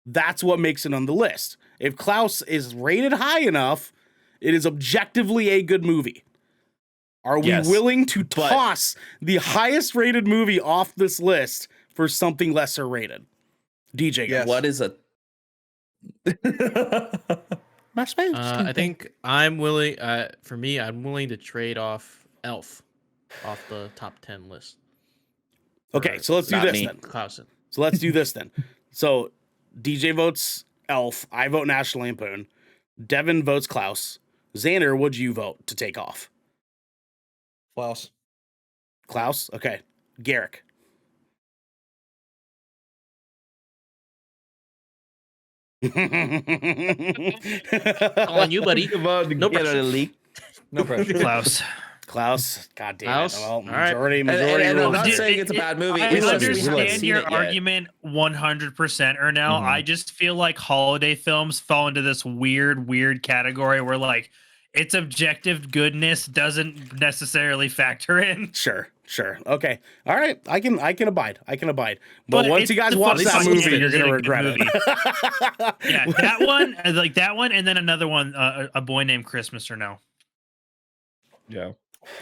That's what makes it on the list. If Klaus is rated high enough, it is objectively a good movie. Are we Yes, willing to but- toss the highest rated movie off this list for something lesser rated? DJ, Yes. What is a I think I'm willing. For me, I'm willing to trade off Elf off the top 10 list. Okay, so let's do Not this me. then. Clausen. So let's do this then. So DJ votes Elf. I vote National Lampoon. Devin votes Klaus. Xander, what'd you vote to take off? Klaus. Klaus? Okay. Garrick. On you, buddy. No pressure. No pressure. Klaus. Klaus. God damn Klaus? it. Well, All right. majority and I'm rules. not saying it's a bad movie. I It's just we haven't understand seen your it yet. argument 100% or now. Mhm. I just feel like holiday films fall into this weird category where like its objective goodness doesn't necessarily factor in. Sure. Okay. All right. I can abide. But But once it's you guys the watch that fucking movie, movie. you're Is it gonna a good regret movie? it. Yeah, that one, and then another one, a boy named Christmas or no. Yeah.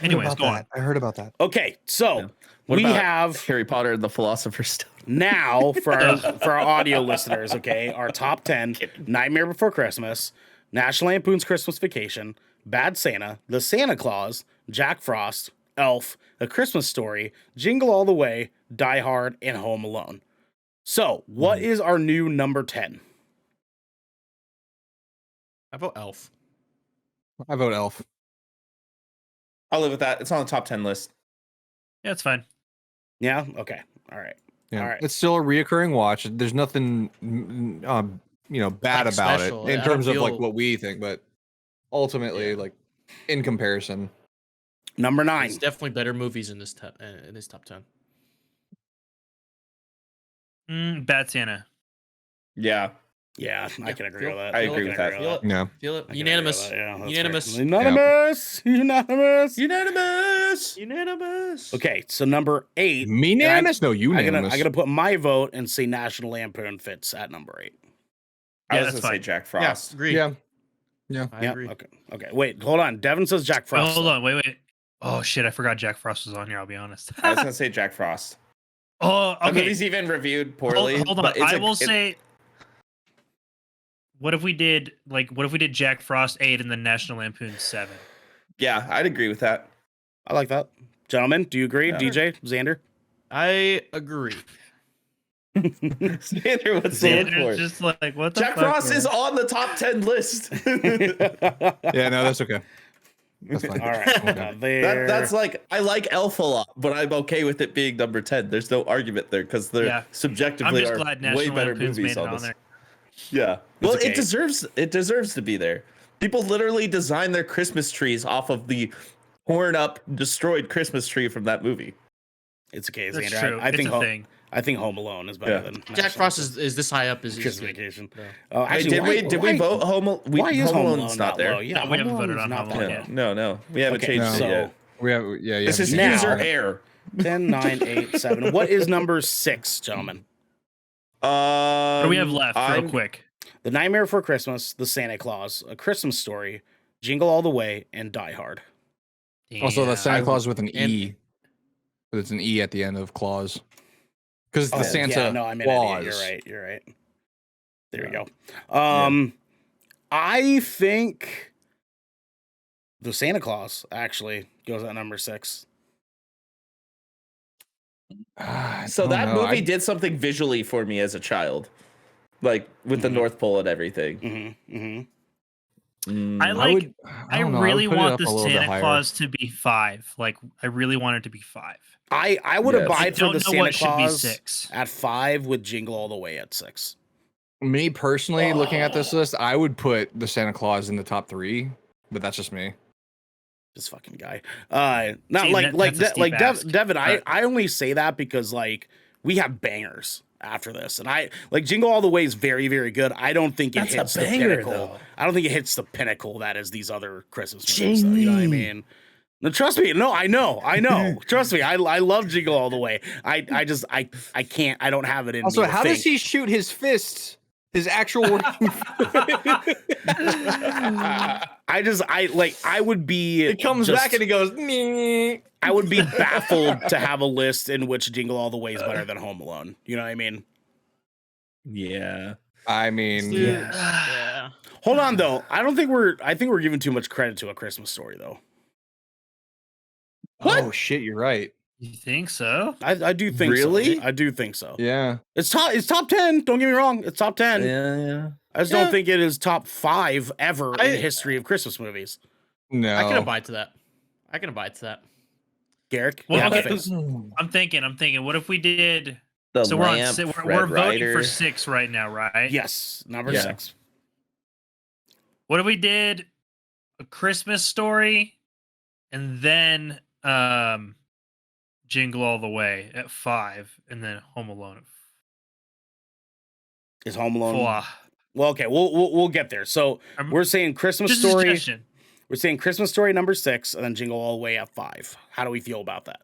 Anyways, go on. I heard about that. Okay, so Yeah. What we about have Harry Potter and the Philosopher's Stone. now for our audio listeners, okay, our top 10: Nightmare Before Christmas, National Lampoon's Christmas Vacation, Bad Santa, The Santa Claus, Jack Frost, Elf, A Christmas Story, Jingle All the Way, Die Hard, and Home Alone. So, what is our new number 10? I vote Elf. I vote Elf. I'll live with that. It's on the top 10 list. Yeah, it's fine. Yeah. Okay. All right. Yeah. All right. It's still a reoccurring watch. There's nothing, bad Like about special. it in I don't terms of like feel- what we think, but ultimately, Yeah. like in comparison, Number 9. There's definitely better movies in this top 10. Bad Santa. Yeah. Yeah, I can agree with that. I agree with that. Feel it. yeah. Feel it. I can agree with Unanimous. that, yeah, that's Unanimous. fair. Unanimous. Unanimous. Unanimous. Okay, so number 8. Me unanimous? No, you I'm unanimous. gonna put my vote and say National Lampoon fits at number 8. I Yeah, was that's gonna say fine. Jack Yeah, Frost. agreed. Yeah. I Yeah. agree. Okay. Wait, hold on. Devin says Jack Oh, Frost. hold on, wait. Oh shit, I forgot Jack Frost was on here. I'll be honest. I was gonna say Jack Frost. Oh, The okay. movie's even reviewed poorly. Hold on. but it's I will say. What if we did Jack Frost 8 and then National Lampoon 7? Yeah, I'd agree with that. I like that. Gentlemen, do you agree? Yeah. DJ, Xander? I agree. Xander, what's the Xander's for? just like, what the Jack fuck, Frost bro? is on the top 10 list. Yeah, no, that's okay. That's fine. All right. Okay. There. That's like, I like Elf a lot, but I'm okay with it being number 10. There's no argument there because they're Yeah. I'm subjectively just are glad way National better Lampoon's movies made it on on this. there. Yeah. Well, okay. it deserves to be there. People literally design their Christmas trees off of the torn up, destroyed Christmas tree from that movie. It's okay, That's Xander. true. I think it's a thing. I think Home Alone is better Yeah. than Jack National Frost Lampoon. is this high up as Christmas good. Vacation. Yeah. Oh, Hey, actually, did we vote Home Alone? Why is Home Alone's Alone not there. low? Yeah, No, we haven't voted Alone's on not Home that Alone Yeah. yet. No, we haven't Okay, changed no. it so yet. We have, yeah. This is now- user error. 10, 9, 8, 7. What is number 6, gentlemen? What do we have left, real quick? The Nightmare Before Christmas, The Santa Claus, A Christmas Story, Jingle All the Way, and Die Hard. Also, the Santa I- Claus with an and- E. But it's an E at the end of clause. Because it's the Santa Yeah, no, I'm an Claus. idiot. You're right. There we go. I think the Santa Claus actually goes at number 6. So don't that know. movie did something visually for me as a child, like with the Mhm. North Pole and everything. Mm-hmm, mm-hmm. I like. I don't know, really would put it want up the a little bit Santa higher. Claus to be 5. Like, I really want it to be 5. I would Yes. abide I for don't the know Santa what should be Claus 6. at 5 with Jingle All the Way at 6. Me personally, looking at this list, I would put the Santa Claus in the top 3, but that's just me. This fucking guy. Not See, like that's a steep ask, Devin. but- I only say that because like we have bangers after this, and I like Jingle All the Way is very very good. I don't think it That's a hits the banger, pinnacle. though. I don't think it hits the pinnacle that is these other Christmas movies. Though, you know what I mean? No, trust me. No, I know. Trust me. I love Jingle All the Way. I can't. I don't have it in Also, me. to how does think. he shoot his fists? His actual working. I would be. It comes back and it goes. "Nee." I would be baffled to have a list in which Jingle All the Way is better than Home Alone. You know what I mean? Yeah. I mean, Yeah. Hold on though. I think we're giving too much credit to A Christmas Story though. What? Oh shit, you're right. You think so? I do think Really? so. I do think so. Yeah. It's top 10. Don't get me wrong. It's top 10. Yeah. I just don't think it is top 5 ever in I- the history of Christmas movies. No. I can abide to that. Garrick, Well, you have a okay. face. I'm thinking. What if we did? The So we're on. Lamp, We're Red voting for Rider. 6 right now, right? Yes, number Yeah. 6. What if we did A Christmas Story, and then Jingle All the Way at 5, and then Home Alone at Is Home Alone? 4. Well, okay, we'll get there. So we're saying Christmas Just a Story. suggestion. We're saying Christmas Story number 6, and then Jingle All the Way at 5. How do we feel about that?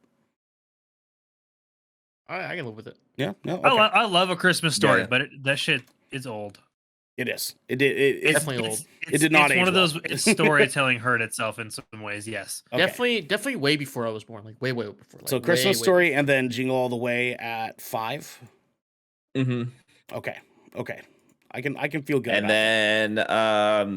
I can live with it. Yeah, no, okay. I love A Christmas Story, Yeah. but that shit is old. It is. It's Definitely old. It did not It's one age of those. well. It's storytelling hurt itself in some ways. Yes. Okay. Definitely way before I was born. Like way before. Like, So way, Christmas way Story and then Jingle All the Way at 5. Mm-hmm. Okay. I can feel good. And about that.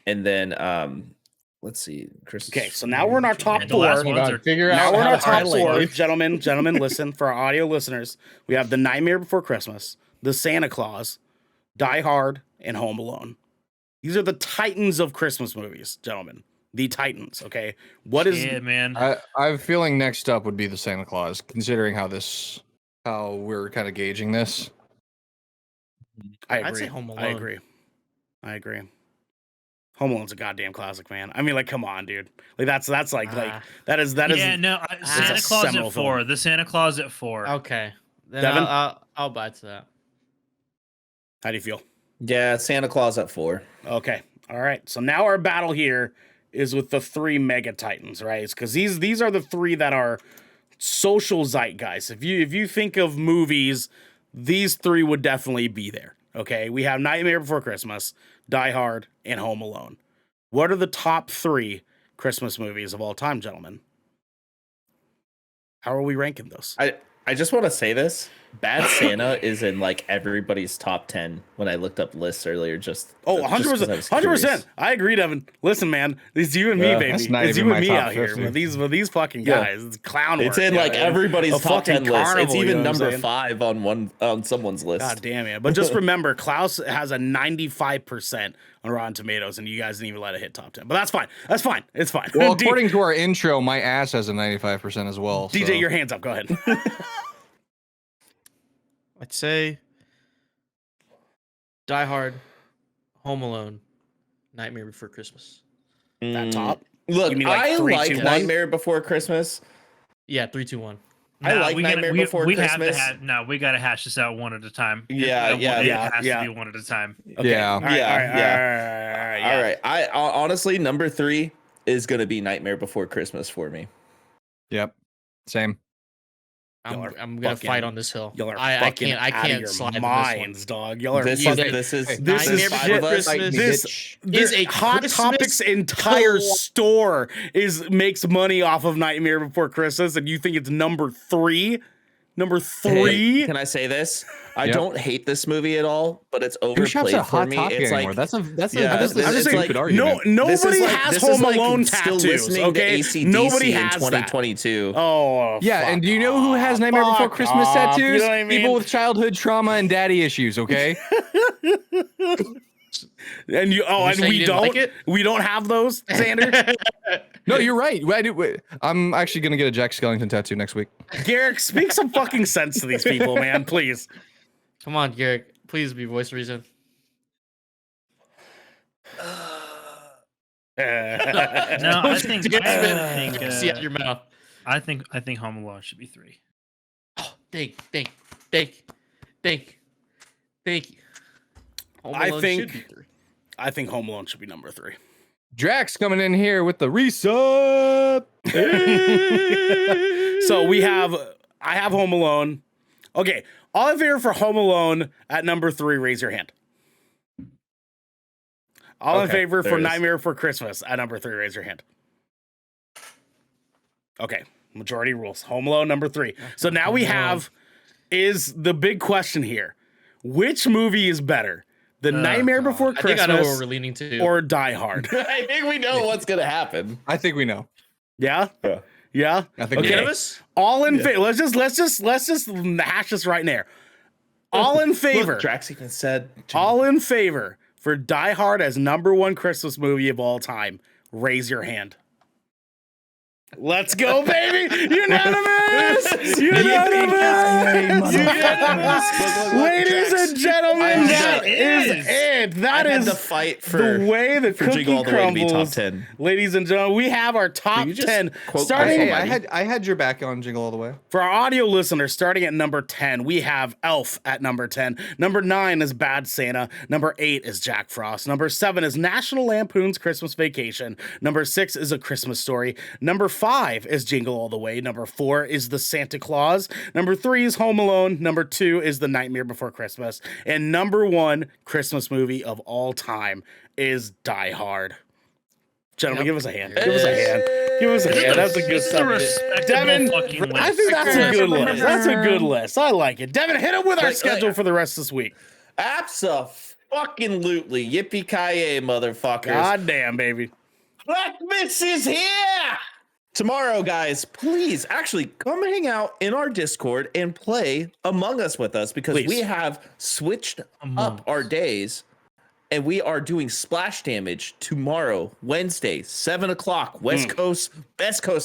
then let's see. Christmas. Okay, so now we're in our top And the last 4. ones are Figure Now out we're in how our to top highlight 4, it. gentlemen. Listen, for our audio listeners, we have The Nightmare Before Christmas, The Santa Claus, Die Hard, and Home Alone. These are the titans of Christmas movies, gentlemen. The titans. Okay, what is? Yeah, man. I'm feeling next up would be the Santa Claus, considering how we're kind of gauging this. I agree. I'd say Home I Alone. agree. Home Alone's a goddamn classic, man. I mean, like, come on, dude. Like, that's like that is. Yeah, no. Santa a Claus seminal at 4. film. The Santa Claus at 4. Okay. Then Devin? I'll abide to that. How do you feel? Yeah, Santa Claus at 4. Okay. All right. So now our battle here is with the 3 mega titans, right? Because these are the 3 that are social zeitgeist. If you think of movies, these 3 would definitely be there. Okay. We have Nightmare Before Christmas, Die Hard, and Home Alone. What are the top 3 Christmas movies of all time, gentlemen? How are we ranking those? I just want to say this. Bad Santa is in like everybody's top 10 when I looked up lists earlier. Just 100%. 100%. I agree, Devin. Listen, man, it's you and me, Yeah, baby. that's not It's even you my and me top out here. 50. With these fucking guys. It's clown work. It's in you like know? everybody's A top 10 fucking list. It's carnival, even you know what I'm number saying? 5 on someone's list. God damn it. But just remember, Klaus has a 95% on Rotten Tomatoes, and you guys didn't even let it hit top 10. But that's fine. That's fine. It's fine. Well, according to our intro, my ass has a 95% as well. DJ, so. your hands up. Go ahead. I'd say Die Hard, Home Alone, Nightmare Before Christmas. That top. Look, You mean like I 3, like 2, 1? Nightmare Before Christmas. Yeah, 3, 2, 1. I like Nightmare Before we Christmas. We got to hash this out one at a time. Yeah, It has to be one at a time. Okay. Yeah. All right, Yeah, all right, yeah. all All right. I honestly, number 3 is going to be Nightmare Before Christmas for me. Yep. Same. I'm Y'all are gonna fucking- fill this hill. Y'all are I fucking can't out of your slide minds, dog. Y'all are This fucking. is This Nightmare is Before shit. Christmas This is a Hot Christmas Topics entire store makes money off of Nightmare Before Christmas, and you think it's number 3? Number 3? Hey, can I say this? I Yep. don't hate this movie at all, but it's Who shops overplayed at for Hot me. Topic It's anymore? like That's a yeah, that's this a is stupid like- argument. Nobody this is like, has this is Home like Alone still tattoos. listening Okay, to AC/DC nobody in has that. 2022. Oh, Yeah, fuck and do you know who has Nightmare Before fuck Christmas off, tattoos? You know what I mean? People with childhood trauma and daddy issues, okay? And you You and say you we didn't don't like it? we don't have those, Xander. No, you're right. I'm actually going to get a Jack Skellington tattoo next week. Garrick, speak some fucking sense to these people, man, please. Come on, Garrick. Please be voice reason. No, I think See out your mouth. I think Home Alone should be 3. Oh, thank you. Home I Alone think- should be 3. I think Home Alone should be number 3. Drax coming in here with the resub. So I have Home Alone. Okay, all in favor for Home Alone at number 3, raise your hand. All in Okay, favor there for it is. Nightmare Before Christmas at number 3, raise your hand. Okay, majority rules. Home Alone number 3. So now we have is the big question here. Which movie is better? The Nightmare God. Before I think Christmas I know where we're leaning to. or Die Hard? I think we know what's gonna happen. I think we know. Yeah? Yeah. Yeah? I think we Okay. know. Cannabis? All in favor. Let's just hash this right there. All in favor. Look, Drax even said. All in favor for Die Hard as number 1 Christmas movie of all time. Raise your hand. Let's go, baby! Unanimous! Unanimous! Unanimous! Ladies Drax, and gentlemen, that is it. That I had is to fight for the way the for cookie Jingle All the Way to be top crumbles. 10. Ladies and gentlemen, we have our top you just 10 quote starting. my Hey, I had your back on Jingle All the Way. For our audio listeners, starting at number 10, we have Elf at number 10. Number 9 is Bad Santa. Number 8 is Jack Frost. Number 7 is National Lampoon's Christmas Vacation. Number 6 is A Christmas Story. Number 5 is Jingle All the Way. Number 4 is The Santa Claus. Number 3 is Home Alone. Number 2 is The Nightmare Before Christmas. And number 1 Christmas movie of all time is Die Hard. Gentlemen, give us a hand. Give us a hand. Give us a hand. That's a good It's a stuff. respectable Devin, fucking list. I think that's a good Remember- list. That's a good list. I like it. Devin, hit it with our Like, schedule for the rest of this week. Abso-fucking-lutely. Yippee-ki-yay, motherfuckers. God damn, baby. Blackmist is here! Tomorrow, guys, please actually come hang out in our Discord and play Among Us with us because Please. we have switched up our days and we are doing splash damage tomorrow, Wednesday, 7 o'clock, West Coast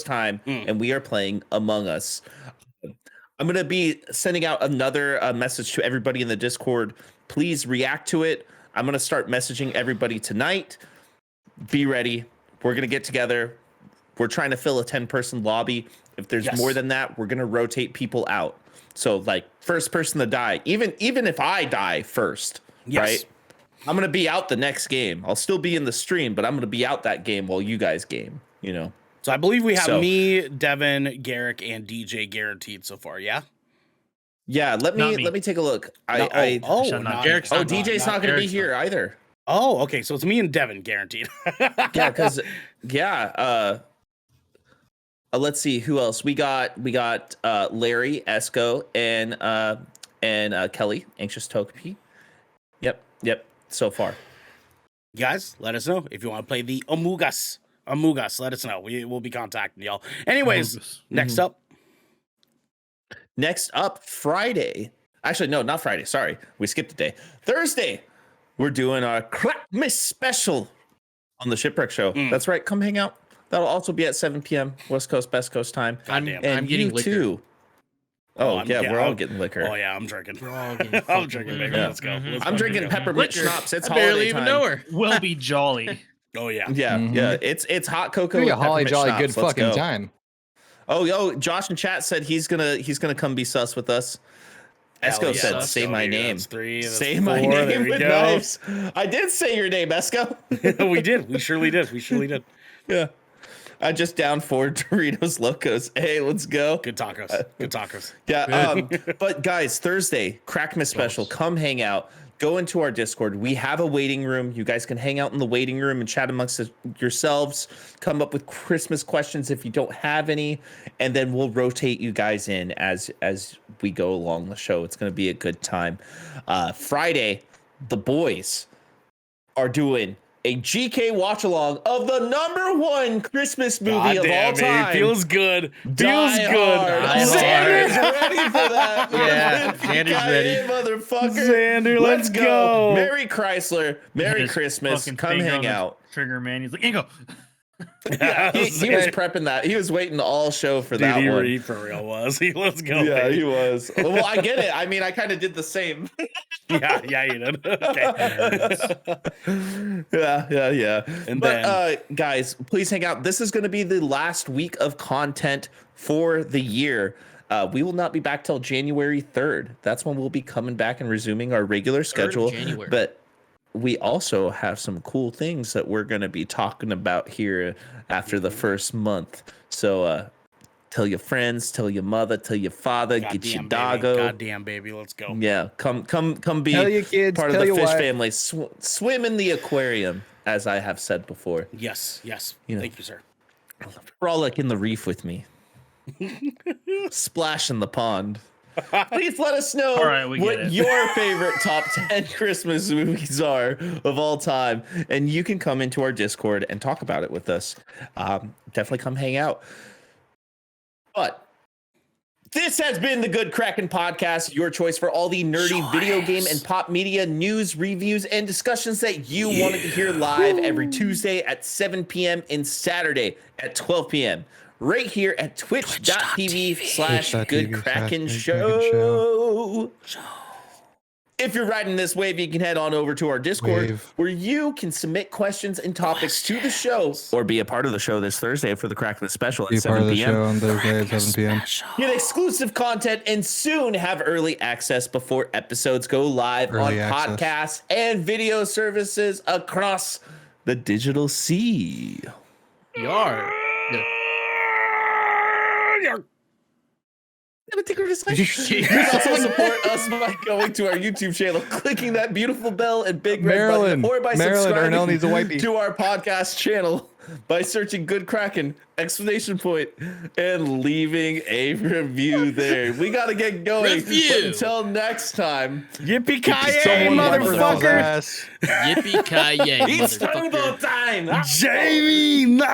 time, and we are playing Among Us. I'm going to be sending out another message to everybody in the Discord. Please react to it. I'm going to start messaging everybody tonight. Be ready. We're going to get together. We're trying to fill a 10-person lobby. If there's more than that, we're going to rotate people out. So, like, first person to die, even if I die first, right? I'm going to be out the next game. I'll still be in the stream, but I'm going to be out that game while you guys game, you know? So I believe we have So- me, Devin, Garrick, and DJ guaranteed so far, yeah? Yeah, let Not me me. take a look. Not Garrick's not DJ's not going to be Garrick's here either. Oh, okay. So it's me and Devin guaranteed. Yeah, because let's see who else we got. We got Larry, Esco, and Kelly, Anxious Togepi. Yep. So far, Guys, let us know if you want to play the Amugas. Let us know. We will be contacting y'all. Anyways, next up. Next up, Friday. Actually, no, not Friday. Sorry, we skipped a day. Thursday, we're doing our Krakmas Special on the Shipwreck Show. That's right. Come hang out. That'll also be at 7 p.m. West Coast, Best Coast time. Goddamn. And I'm getting you liquor. too. Oh, We're all getting liquor. Oh, yeah, I'm drinking. We're all getting I'm fucking drinking, liquor. baby. Yeah. Let's go. Let's I'm go. drinking peppermint Liquor. schnapps. It's I barely holiday even time. know her. Will be jolly. Oh, yeah. Yeah. It's hot cocoa. Be a with holly peppermint jolly schnapps. good Let's fucking go. time. Oh, Josh in chat said he's gonna come be sus with us. Hell Esco yeah. said, Let's "Say go, my baby. name." That's 3. That's Say 4. my There name we with go. knives. I did say your name, Esco. We did. We surely did. Yeah. I just downed 4 Doritos Locos. Hey, let's go. Good tacos. Good tacos. Yeah. But guys, Thursday, Krakmas Special. Come hang out. Go into our Discord. We have a waiting room. You guys can hang out in the waiting room and chat amongst yourselves. Come up with Christmas questions if you don't have any, and then we'll rotate you guys in as we go along the show. It's going to be a good time. Friday, the boys are doing a GK watch along of the #1 Christmas movie of all time. Feels good. Die Hard. Die Xander's Hard. ready for that. Yeah, Xander's ready. Hey, motherfucker. Xander, let's go. Merry Chrysler. Merry His Christmas. fucking Come finger on hang the out. Trigger, man. He's like, Ingo. Yeah, he was prepping that. He was waiting all show for that one. He for real was. Let's go. Yeah, baby. he was. Well, I get it. I mean, I kind of did the same. yeah, you did. Okay. Yeah. And But then guys, please hang out. This is going to be the last week of content for the year. We will not be back till January 3rd. That's when we'll be coming back and resuming our regular schedule. January. But we also have some cool things that we're going to be talking about here after the first month. So tell your friends, tell your mother, tell your father, get your doggo. Goddamn, baby. Let's go. Yeah, come be Tell your kids, part of tell the your fish wife. family. Swim in the aquarium as I have said before. Yes. You know. Thank you, sir. Frolic in the reef with me. Splash in the pond. Please let us know All right, we get what it. your favorite top 10 Christmas movies are of all time. And you can come into our Discord and talk about it with us. Definitely come hang out. But this has been the Good Kraken Podcast, your choice for all the nerdy video game and pop media news, reviews, and discussions that you wanted to hear live every Tuesday at 7 p.m. and Saturday at 12 p.m. right here at twitch.tv/Good Kraken Show. If you're riding this wave, you can head on over to our Discord where you can submit questions and topics to the show or be a part of the show this Thursday for the Krakmas Special at 7 p.m. on Thursday at 7 p.m. Get exclusive content and soon have early access before episodes go live Early on access. podcasts and video services across the digital sea. Yar. Yeah. You can also support us by going to our YouTube channel, clicking that beautiful bell and big red button, or by Ernell needs a subscribing wipey. to our podcast channel by searching Good Kraken, ! and leaving a review there. We got to get going. Review. But until next time, Yippee-ki-yay, Someone wipe Ernell's motherfucker! ass. Yippee-ki-yay, it's motherfucker. turbo time. Jamie, nah!